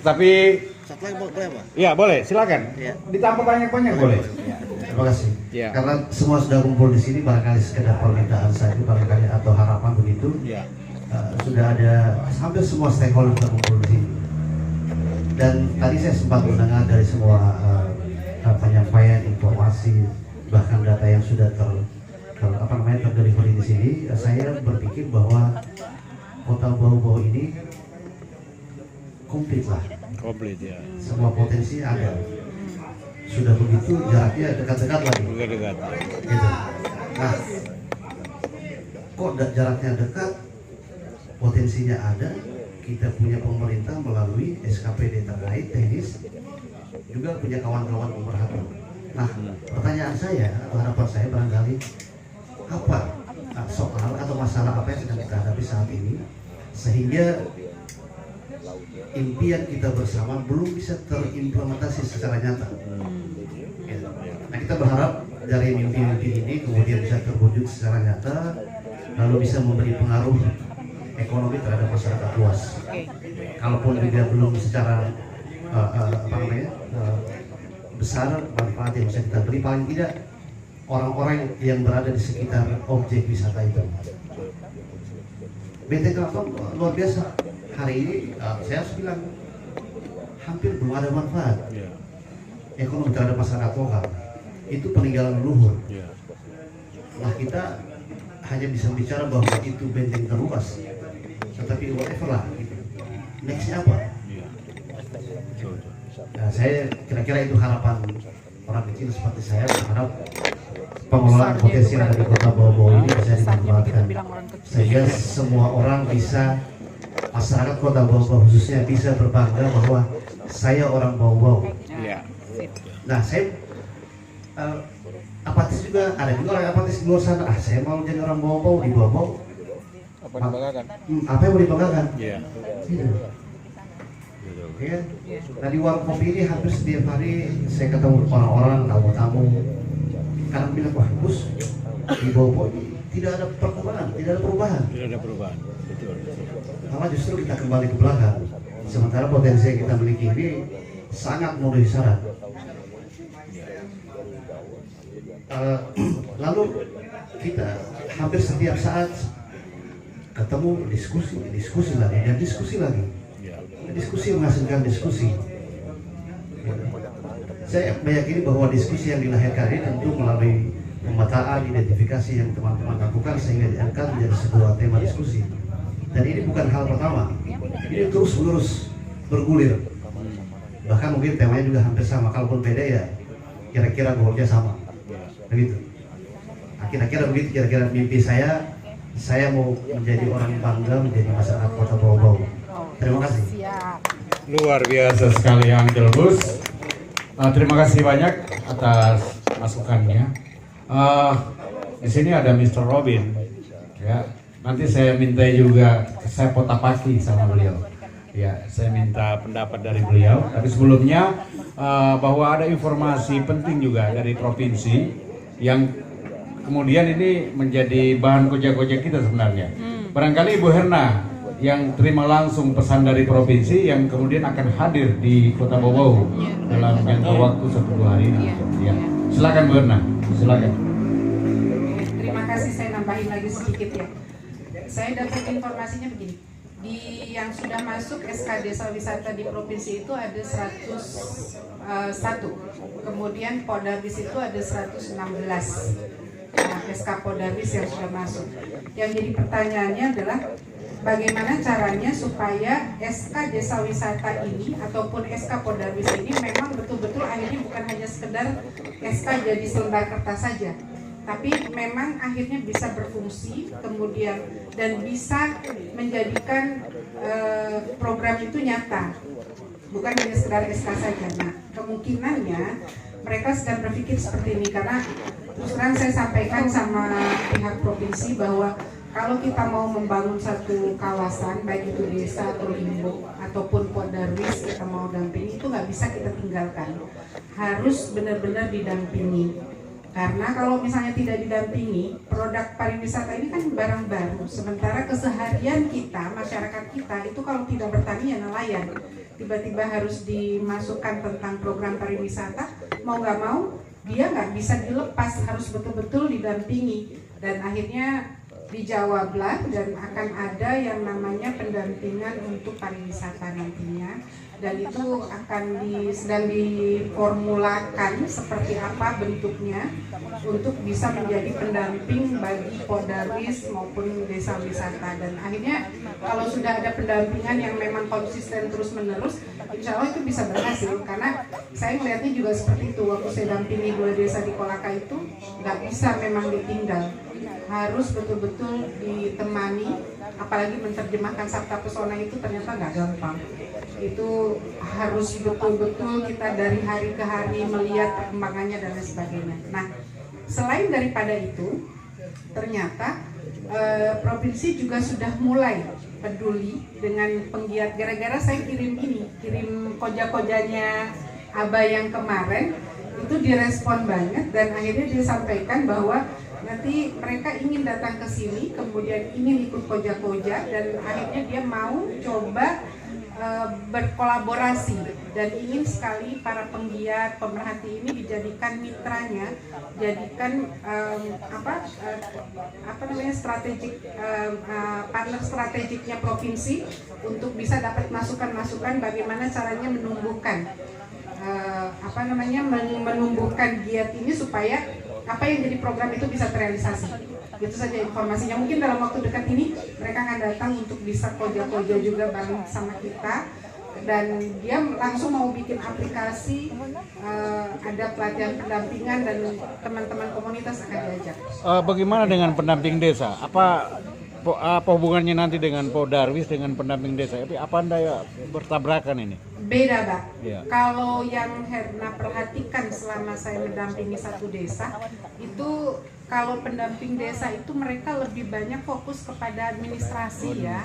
Tapi Satu lagi boleh Pak? ya boleh, silakan. Ya. Ditambah banyak-banyak boleh. Terima kasih. Ya. Karena semua sudah kumpul di sini, barangkali sekedar permintaan saya barangkali atau harapan begitu. Ya. Sudah ada hampir semua stakeholder terkumpul di sini. Dan tadi saya sempat mendengar dari semua penyampaian informasi, bahkan data yang sudah terdelivery di sini. Saya berpikir bahwa kota Bau-Bau ini komplit lah. Komplit ya. Semua potensi ada. Sudah begitu jaraknya dekat-dekat lagi. Dekat. Gitu. Nah, kok jaraknya dekat, potensinya ada. Kita punya pemerintah melalui SKPD terkait teknis, juga punya kawan-kawan pemerhati. Nah, pertanyaan saya atau harapan saya barangkali apa soal atau masalah apa yang sedang kita hadapi saat ini sehingga impian kita bersama belum bisa terimplementasi secara nyata. Nah, kita berharap dari mimpi-mimpi ini kemudian bisa terwujud secara nyata, lalu bisa memberi pengaruh ekonomi terhadap masyarakat luas. Kalaupun juga belum secara besar manfaat yang bisa kita beri, paling tidak orang-orang yang berada di sekitar objek wisata itu. BT Keraton luar biasa. Hari ini saya harus bilang hampir belum ada manfaat ekonomi terhadap masyarakat lokal. Itu peninggalan leluhur. Nah, kita hanya bisa bicara bahwa itu benteng terluas, tetapi whatever lah, gitu. Nextnya apa? Nah, saya kira-kira itu harapan orang kecil seperti saya, berharap pengelolaan potensi yang ada di kota Bau-Bau ini bisa dimanfaatkan sehingga semua orang bisa, masyarakat kota Bau-Bau khususnya bisa berbangga bahwa saya orang Bau-Bau. Nah, saya apatis juga, ada juga orang apatis di luar sana. Saya mau jadi orang Bau-Bau di Bau-Bau. Apa yang dibanggakan? Apa yang mau dibanggakan? Iya. Ya. Nah, di warung kopi ini hampir setiap hari saya ketemu orang-orang, tamu-tamu. Kadang bilang, wah Gus, di Bau-Bau ini tidak ada perkembangan, tidak ada perubahan. Tidak ada perubahan. Betul. Malah justru kita kembali ke belakang. Sementara potensi yang kita miliki ini sangat memenuhi syarat. Lalu kita hampir setiap saat ketemu, diskusi lagi dan diskusi lagi. Diskusi menghasilkan diskusi. Saya meyakini bahwa diskusi yang dilahirkan ini tentu melalui pemetaan, identifikasi yang teman-teman lakukan sehingga diangkat menjadi sebuah tema diskusi. Dan ini bukan hal pertama. Ini terus-menerus bergulir. Bahkan mungkin temanya juga hampir sama. Kalaupun beda ya kira-kira goalnya sama. Begitu. Nah, kira-kira begitu, kira-kira mimpi saya mau menjadi orang bangga menjadi masyarakat kota Bau-Bau. Terima kasih. Luar biasa sekali Kang Gelbus. Terima kasih banyak atas masukannya. Di sini ada Mr. Robin. Ya, nanti saya minta juga saya potapaki sama beliau. Ya, saya minta pendapat dari beliau. Tapi sebelumnya bahwa ada informasi penting juga dari provinsi yang kemudian ini menjadi bahan koja-koja kita sebenarnya. Barangkali Ibu Herna yang terima langsung pesan dari provinsi yang kemudian akan hadir di Kota Bau-Bau dalam jangka waktu 1-2 hari ini. Ya. Silakan Bu Herna, silakan. Terima kasih, saya nambahin lagi sedikit ya. Saya dapat informasinya begini. Di yang sudah masuk SK Desa Wisata di provinsi itu ada 101. Kemudian Podarbis itu ada 116. Nah, SK Podarbis yang sudah masuk. Yang jadi pertanyaannya adalah bagaimana caranya supaya SK Desa Wisata ini ataupun SK Podarbis ini memang betul-betul akhirnya bukan hanya sekedar SK jadi selembar kertas saja, tapi memang akhirnya bisa berfungsi kemudian dan bisa menjadikan program itu nyata, bukan hanya sekedar SK saja. Nah, kemungkinannya mereka sedang berpikir seperti ini karena terus terang saya sampaikan sama pihak provinsi bahwa kalau kita mau membangun satu kawasan, baik itu desa atau limbo ataupun Podarbis, kita mau dampingi, itu nggak bisa kita tinggalkan. Harus benar-benar didampingi. Karena kalau misalnya tidak didampingi, produk pariwisata ini kan barang baru. Sementara keseharian kita, masyarakat kita, itu kalau tidak bertani ya nelayan. Tiba-tiba harus dimasukkan tentang program pariwisata, mau nggak mau, dia nggak bisa dilepas, harus betul-betul didampingi. Dan akhirnya dijawablah dan akan ada yang namanya pendampingan untuk pariwisata nantinya, dan itu akan sedang diformulakan seperti apa bentuknya untuk bisa menjadi pendamping bagi Podarbis maupun desa wisata. Dan akhirnya kalau sudah ada pendampingan yang memang konsisten terus menerus, insya Allah itu bisa berhasil. Karena saya melihatnya juga seperti itu, waktu saya dampingi 2 desa di Kolaka itu nggak bisa memang ditinggal, harus betul-betul ditemani, apalagi menerjemahkan Sabta Pesona itu ternyata nggak gampang. Itu harus betul-betul kita dari hari ke hari melihat perkembangannya dan lain sebagainya. Nah, selain daripada itu, ternyata provinsi juga sudah mulai peduli dengan penggiat. Gara-gara saya kirim koja-kojanya Aba yang kemarin, itu direspon banget dan akhirnya dia sampaikan bahwa nanti mereka ingin datang ke sini, kemudian ingin ikut koja-koja, dan akhirnya dia mau coba berkolaborasi dan ingin sekali para penggiat pemerhati ini dijadikan mitranya, jadikan partner strategiknya provinsi untuk bisa dapat masukan-masukan bagaimana caranya menumbuhkan menumbuhkan giat ini supaya apa yang jadi program itu bisa terrealisasi. Gitu saja informasinya. Mungkin dalam waktu dekat ini mereka akan datang untuk bisa koja-koja juga bareng sama kita, dan dia langsung mau bikin aplikasi, ada pelatihan pendampingan dan teman-teman komunitas akan diajak. Bagaimana dengan pendamping desa? Apa hubungannya nanti dengan Podarbis dengan pendamping desa? Apa Anda ya bertabrakan ini? Beda, Pak. Ya. Kalau yang Herna perhatikan selama saya mendampingi satu desa, itu kalau pendamping desa itu mereka lebih banyak fokus kepada administrasi ya.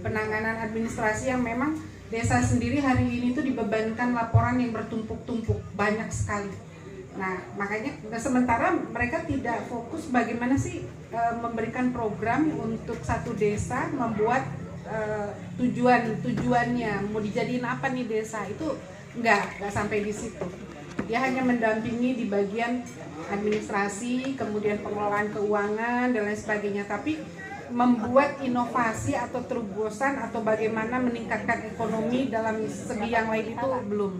Penanganan administrasi yang memang desa sendiri hari ini tuh dibebankan laporan yang bertumpuk-tumpuk, banyak sekali. Nah, makanya sementara mereka tidak fokus bagaimana sih memberikan program untuk satu desa, membuat tujuannya mau dijadiin apa nih desa, itu nggak sampai di situ. Dia hanya mendampingi di bagian administrasi, kemudian pengelolaan keuangan dan lain sebagainya, tapi membuat inovasi atau terobosan atau bagaimana meningkatkan ekonomi dalam segi yang lain itu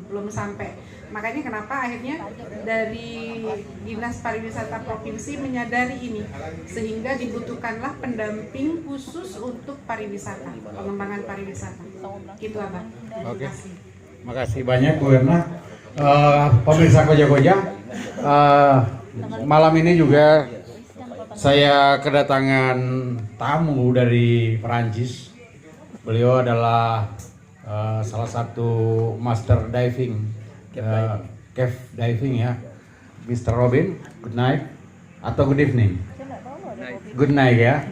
belum sampai. Makanya kenapa akhirnya dari Dinas Pariwisata Provinsi menyadari ini, sehingga dibutuhkanlah pendamping khusus untuk pariwisata, pengembangan pariwisata. Gitu, Abang. Oke. Makasih banyak Bu Herna. Pemirsa koja-koja, malam ini juga saya kedatangan tamu dari Perancis. Beliau adalah salah satu master diving, cave diving ya, Mr. Robin. Good night atau good evening? Good night ya.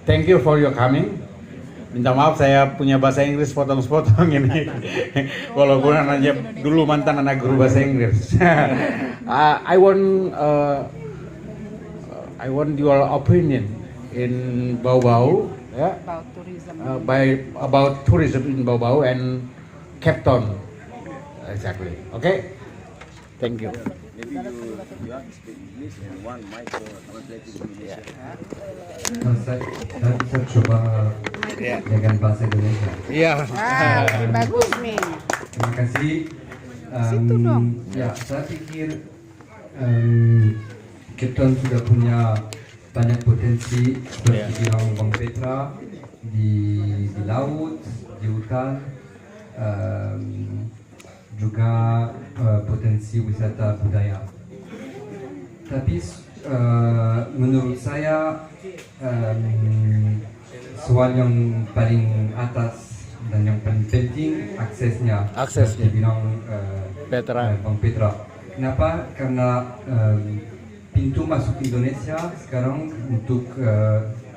Thank you for your coming. Minta maaf saya punya bahasa Inggris potong-potong ini. Walaupun anaknya dulu mantan anak guru bahasa Inggris. I want your opinion in Bau-Bau, yeah, About tourism. about tourism in Bau-Bau and Cape Town. Exactly. Okay. Thank you. Saya bisa coba dengan bahasa Indonesia. Iya. Lebih bagus nih. Terima kasih. Situ dong. Ya, saya pikir Cape Town sudah punya banyak potensi seperti bilang Bang Petra di laut, di hutan, juga potensi wisata budaya. Tapi menurut saya soal yang paling atas dan yang paling penting aksesnya. Aksesnya. Bilang Petra. Bang Petra. Kenapa? Karena pintu masuk Indonesia sekarang untuk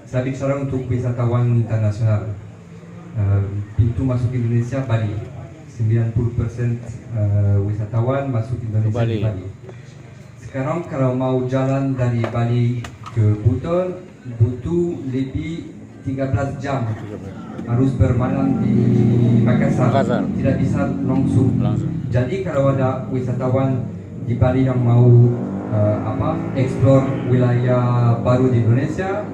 saya bicara untuk wisatawan internasional. Pintu masuk Indonesia Bali. 90% wisatawan masuk Indonesia di Bali. Sekarang kalau mau jalan dari Bali ke Buton butuh lebih 13 jam. Harus bermalam di Makassar. Tidak bisa langsung. Jadi kalau ada wisatawan di Bali yang mau explore wilayah baru di Indonesia,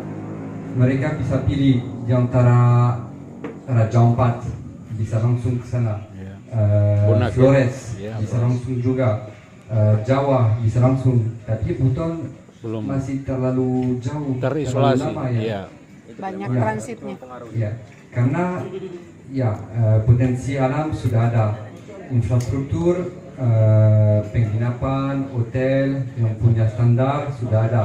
mereka bisa pilih di antara Raja Ampat, bisa langsung ke sana. Flores bisa langsung juga. Jawa bisa langsung, tapi Buton Belum. masih terlalu jauh, Terisolasi. terlalu lama, ya. Iya. Banyak Ya. transitnya. Ya, karena ya potensi alam sudah ada, infrastruktur, penginapan, hotel yang punya standar sudah ada,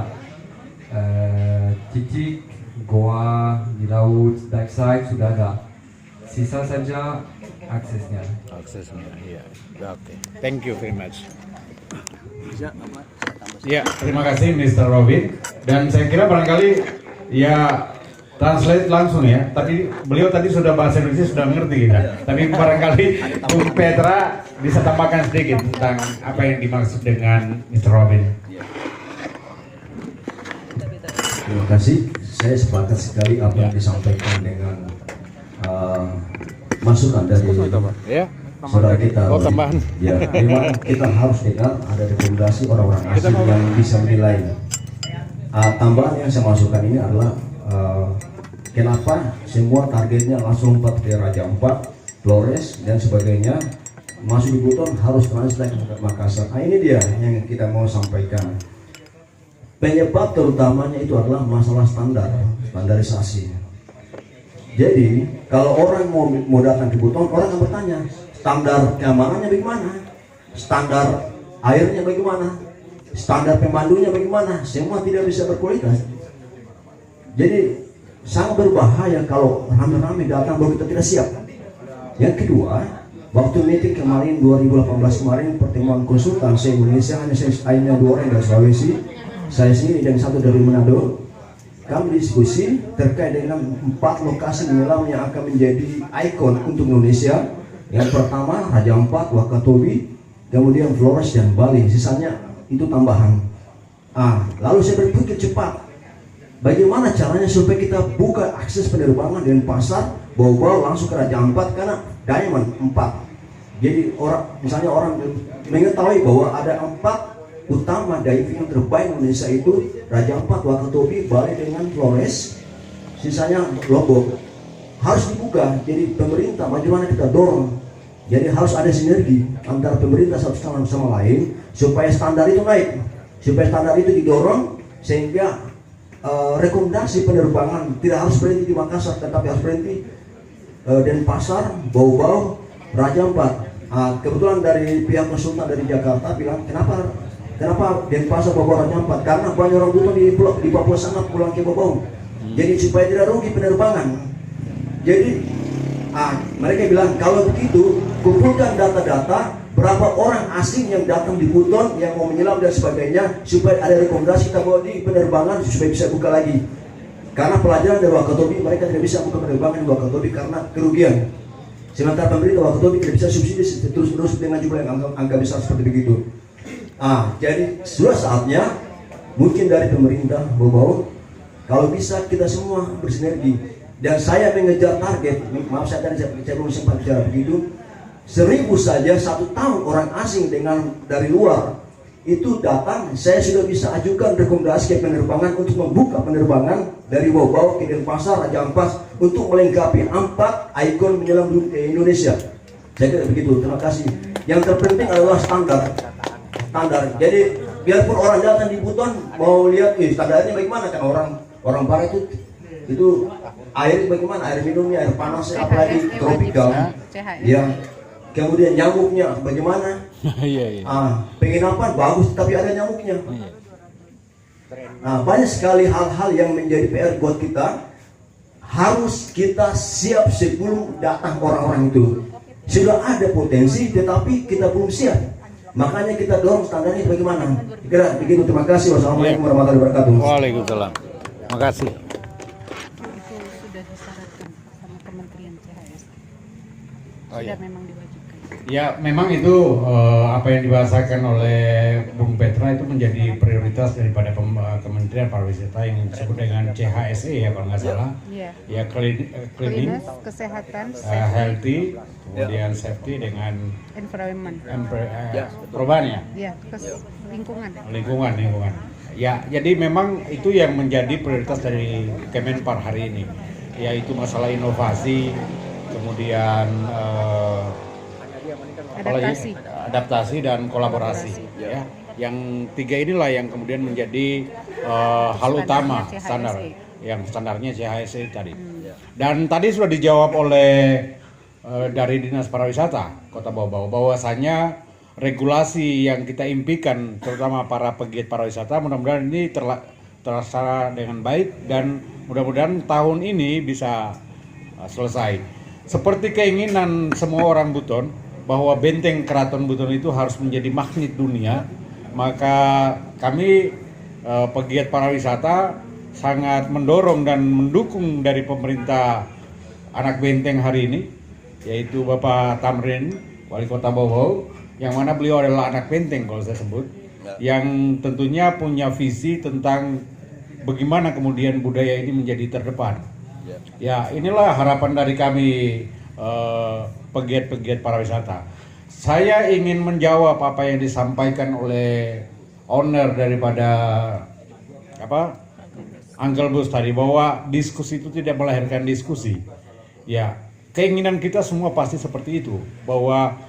titik goa di laut, dive site sudah ada, sisa saja aksesnya. Aksesnya, iya. Oke. Thank you very much. Ya, terima kasih Mr. Robin. Dan saya kira barangkali ya translate langsung ya. Tapi beliau tadi sudah bahasa Indonesia sudah mengerti kita. Tapi barangkali Bung Petra bisa tambahkan sedikit tentang apa yang dimaksud dengan Mr. Robin. Terima kasih. Saya sepakat sekali apa yang disampaikan dengan masukan dari Ya. saudara kita. Oh, tambahan. Ya, memang kita harus dengar ada rekomendasi orang-orang asing yang bisa menilai. Tambahan yang saya masukkan ini adalah kenapa semua targetnya langsung lompat ke Raja Ampat, Flores dan sebagainya, masuk di Buton harus translate ke Makassar. Ini dia yang kita mau sampaikan. Penyebab terutamanya itu adalah masalah standarisasi. Jadi kalau orang mau datang ke Buton, orang akan bertanya, standar keamanannya bagaimana? Standar airnya bagaimana? Standar pemandunya bagaimana? Semua tidak bisa berkualitas. Jadi sangat berbahaya kalau rame-rame datang baru kita tidak siap. Yang kedua, waktu meeting kemarin 2018 kemarin pertemuan konsultan se-Indonesia hanya 2 orang dari Sulawesi, saya sendiri dan 1 dari Manado. Kami diskusi terkait dengan 4 lokasi menyelam yang akan menjadi ikon untuk Indonesia. Yang pertama Raja Ampat, Wakatobi, kemudian Flores dan Bali. Sisanya itu tambahan. Lalu saya berpikir cepat. Bagaimana caranya supaya kita buka akses penerbangan dan pasar Bau-Bau langsung ke Raja Ampat karena Diamond 4. Jadi misalnya orang mengetahui bahwa ada 4 utama diving yang terbaik Indonesia itu Raja Ampat, Wakatobi, Bali dengan Flores, sisanya Lombok. Harus dibuka. Jadi pemerintah bagaimana kita dorong. Jadi harus ada sinergi antara pemerintah satu sama lain supaya standar itu naik, supaya standar itu didorong sehingga rekomendasi penerbangan tidak harus berhenti di Makassar, tetapi harus berhenti Denpasar, Bau-Bau, Raja Ampat. Kebetulan dari pihak konsultan dari Jakarta bilang kenapa Denpasar, Bau-Bau, Raja Ampat? Karena banyak orang Buton di Papua sana pulang ke Bau-Bau. Jadi supaya tidak rugi penerbangan. Jadi mereka bilang kalau begitu kumpulkan data-data berapa orang asing yang datang di Buton yang mau menyelam dan sebagainya supaya ada rekomendasi kita bawa di penerbangan supaya bisa buka lagi. Karena pelajaran dari Wakatobi mereka tidak bisa buka penerbangan di Wakatobi karena kerugian. Sementara pemerintah Wakatobi tidak bisa subsidi terus-menerus dengan jumlah yang angka besar seperti begitu. Jadi sudah saatnya mungkin dari pemerintah Bau-Bau kalau bisa kita semua bersinergi. Dan saya mengejar target, maaf saya tadi saya belum sempat bicara begitu, 1000 saja satu tahun orang asing dari luar itu datang, saya sudah bisa ajukan rekomendasi ke penerbangan untuk membuka penerbangan dari Bau-Bau ke Denpasar, Raja Ampat untuk melengkapi 4 ikon menyelam di Indonesia. Saya kira begitu, terima kasih. Yang terpenting adalah standar. Jadi biarpun orang datang di Buton mau lihat, standarnya bagaimana kan orang barat itu air bagaimana, air minumnya, air panasnya, apalagi tropikal. Ya. Kemudian nyamuknya bagaimana? Penginapan bagus tapi ada nyamuknya. Banyak sekali hal-hal yang menjadi PR buat kita. Harus kita siap sebelum datang orang-orang itu. Sudah ada potensi tetapi kita belum siap. Makanya kita dorong standarnya bagaimana. Kira begitu. Terima kasih. Wassalamualaikum warahmatullahi wabarakatuh. Waalaikumsalam. Terima kasih. Sudah disyaratkan sama Kementerian CHS. Sudah memang diwajibkan. Ya, memang itu apa yang dibahasakan oleh Bung Petra itu menjadi prioritas daripada Kementerian Pariwisata yang disebut dengan CHSE ya kalau nggak salah. Ya, cleaning, kesehatan, healthy, kemudian safety dengan environment. Perubahan ya? Ya, Lingkungan. Ya, jadi memang itu yang menjadi prioritas dari Kemenpar hari ini, yaitu masalah inovasi, kemudian adaptasi dan kolaborasi. Ya, yang 3 inilah yang kemudian menjadi hal utama yang standarnya CHSE tadi. Dan tadi sudah dijawab oleh dari Dinas Pariwisata Kota Bau-Bau bahwasanya regulasi yang kita impikan terutama para pegiat pariwisata mudah-mudahan ini terlaksana dengan baik dan mudah-mudahan tahun ini bisa selesai. Seperti keinginan semua orang Buton bahwa benteng Keraton Buton itu harus menjadi magnet dunia, maka kami pegiat pariwisata sangat mendorong dan mendukung dari pemerintah anak benteng hari ini, yaitu Bapak Tamrin, Wali Kota Bau-Bau, yang mana beliau adalah anak benteng kalau saya sebut, yang tentunya punya visi tentang bagaimana kemudian budaya ini menjadi terdepan. Ya, inilah harapan dari kami pegiat-pegiat pariwisata. Saya ingin menjawab apa yang disampaikan oleh owner daripada Uncle Bus tadi bahwa diskusi itu tidak melahirkan diskusi. Ya, keinginan kita semua pasti seperti itu, bahwa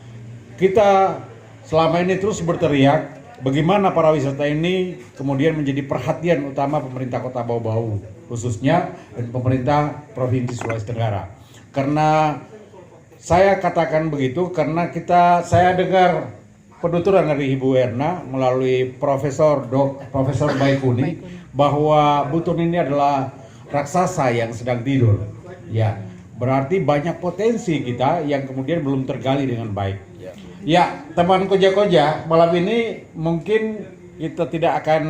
kita selama ini terus berteriak bagaimana pariwisata ini kemudian menjadi perhatian utama pemerintah Kota Bau-Bau khususnya dan pemerintah Provinsi Sulawesi Tenggara. Karena saya katakan begitu karena saya dengar penuturan dari Ibu Erna melalui Profesor Baikuni bahwa Buton ini adalah raksasa yang sedang tidur. Ya, berarti banyak potensi kita yang kemudian belum tergali dengan baik. Ya, teman koja-koja, malam ini mungkin kita tidak akan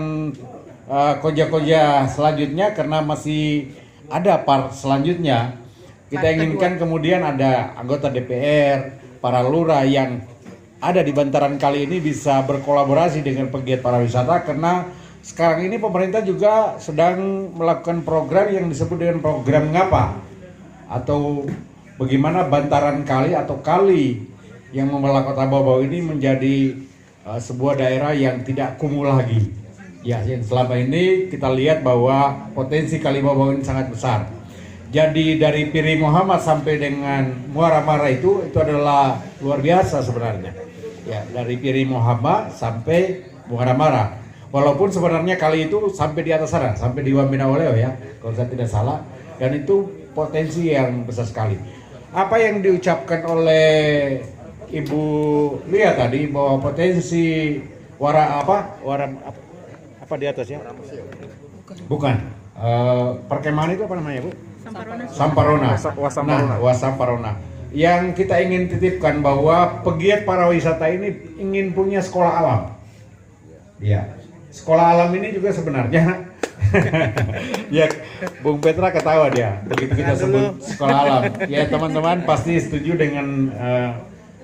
koja-koja selanjutnya karena masih ada part selanjutnya. Kita inginkan kemudian ada anggota DPR, para lurah yang ada di bantaran kali ini bisa berkolaborasi dengan pegiat pariwisata karena sekarang ini pemerintah juga sedang melakukan program yang disebut dengan program ngapa atau bagaimana bantaran kali atau kali yang membelah Kota Bau-Bau ini menjadi sebuah daerah yang tidak kumuh lagi. Ya, yang selama ini kita lihat bahwa potensi Kali Bau-Bau ini sangat besar. Jadi dari Piri Muhammad sampai dengan Muara Mara itu adalah luar biasa sebenarnya. Ya, dari Piri Muhammad sampai Muara Mara. Walaupun sebenarnya kali itu sampai di atas sana, sampai di Wamena Oleo ya, kalau saya tidak salah. Dan itu potensi yang besar sekali. Apa yang diucapkan oleh Ibu Lia tadi bahwa potensi apa di atas ya? Bukan. Perkemahan itu apa namanya, Bu? Samparona. Wasamparona. Yang kita ingin titipkan bahwa pegiat pariwisata ini ingin punya sekolah alam. Ya. Sekolah alam ini juga sebenarnya Ya, Bung Petra ketawa dia begitu kita sebut sekolah alam. Ya teman-teman pasti setuju dengan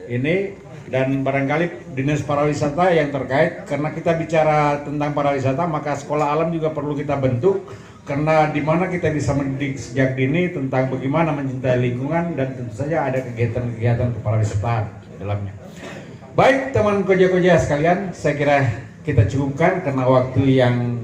ini, dan barangkali dinas pariwisata yang terkait, karena kita bicara tentang pariwisata maka sekolah alam juga perlu kita bentuk, karena di mana kita bisa mendidik sejak dini tentang bagaimana mencintai lingkungan, dan tentu saja ada kegiatan-kegiatan kepariwisataan di dalamnya. Baik teman koja-koja sekalian, saya kira kita cukupkan karena waktu yang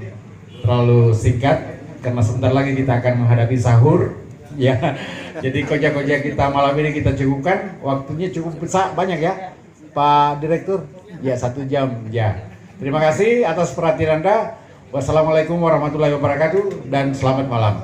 terlalu singkat, karena sebentar lagi kita akan menghadapi sahur ya. Jadi koja-koja kita malam ini kita cukupkan, waktunya cukup besar banyak ya Pak Direktur, ya 1 jam ya. Terima kasih atas perhatian Anda. Wassalamualaikum warahmatullahi wabarakatuh dan selamat malam.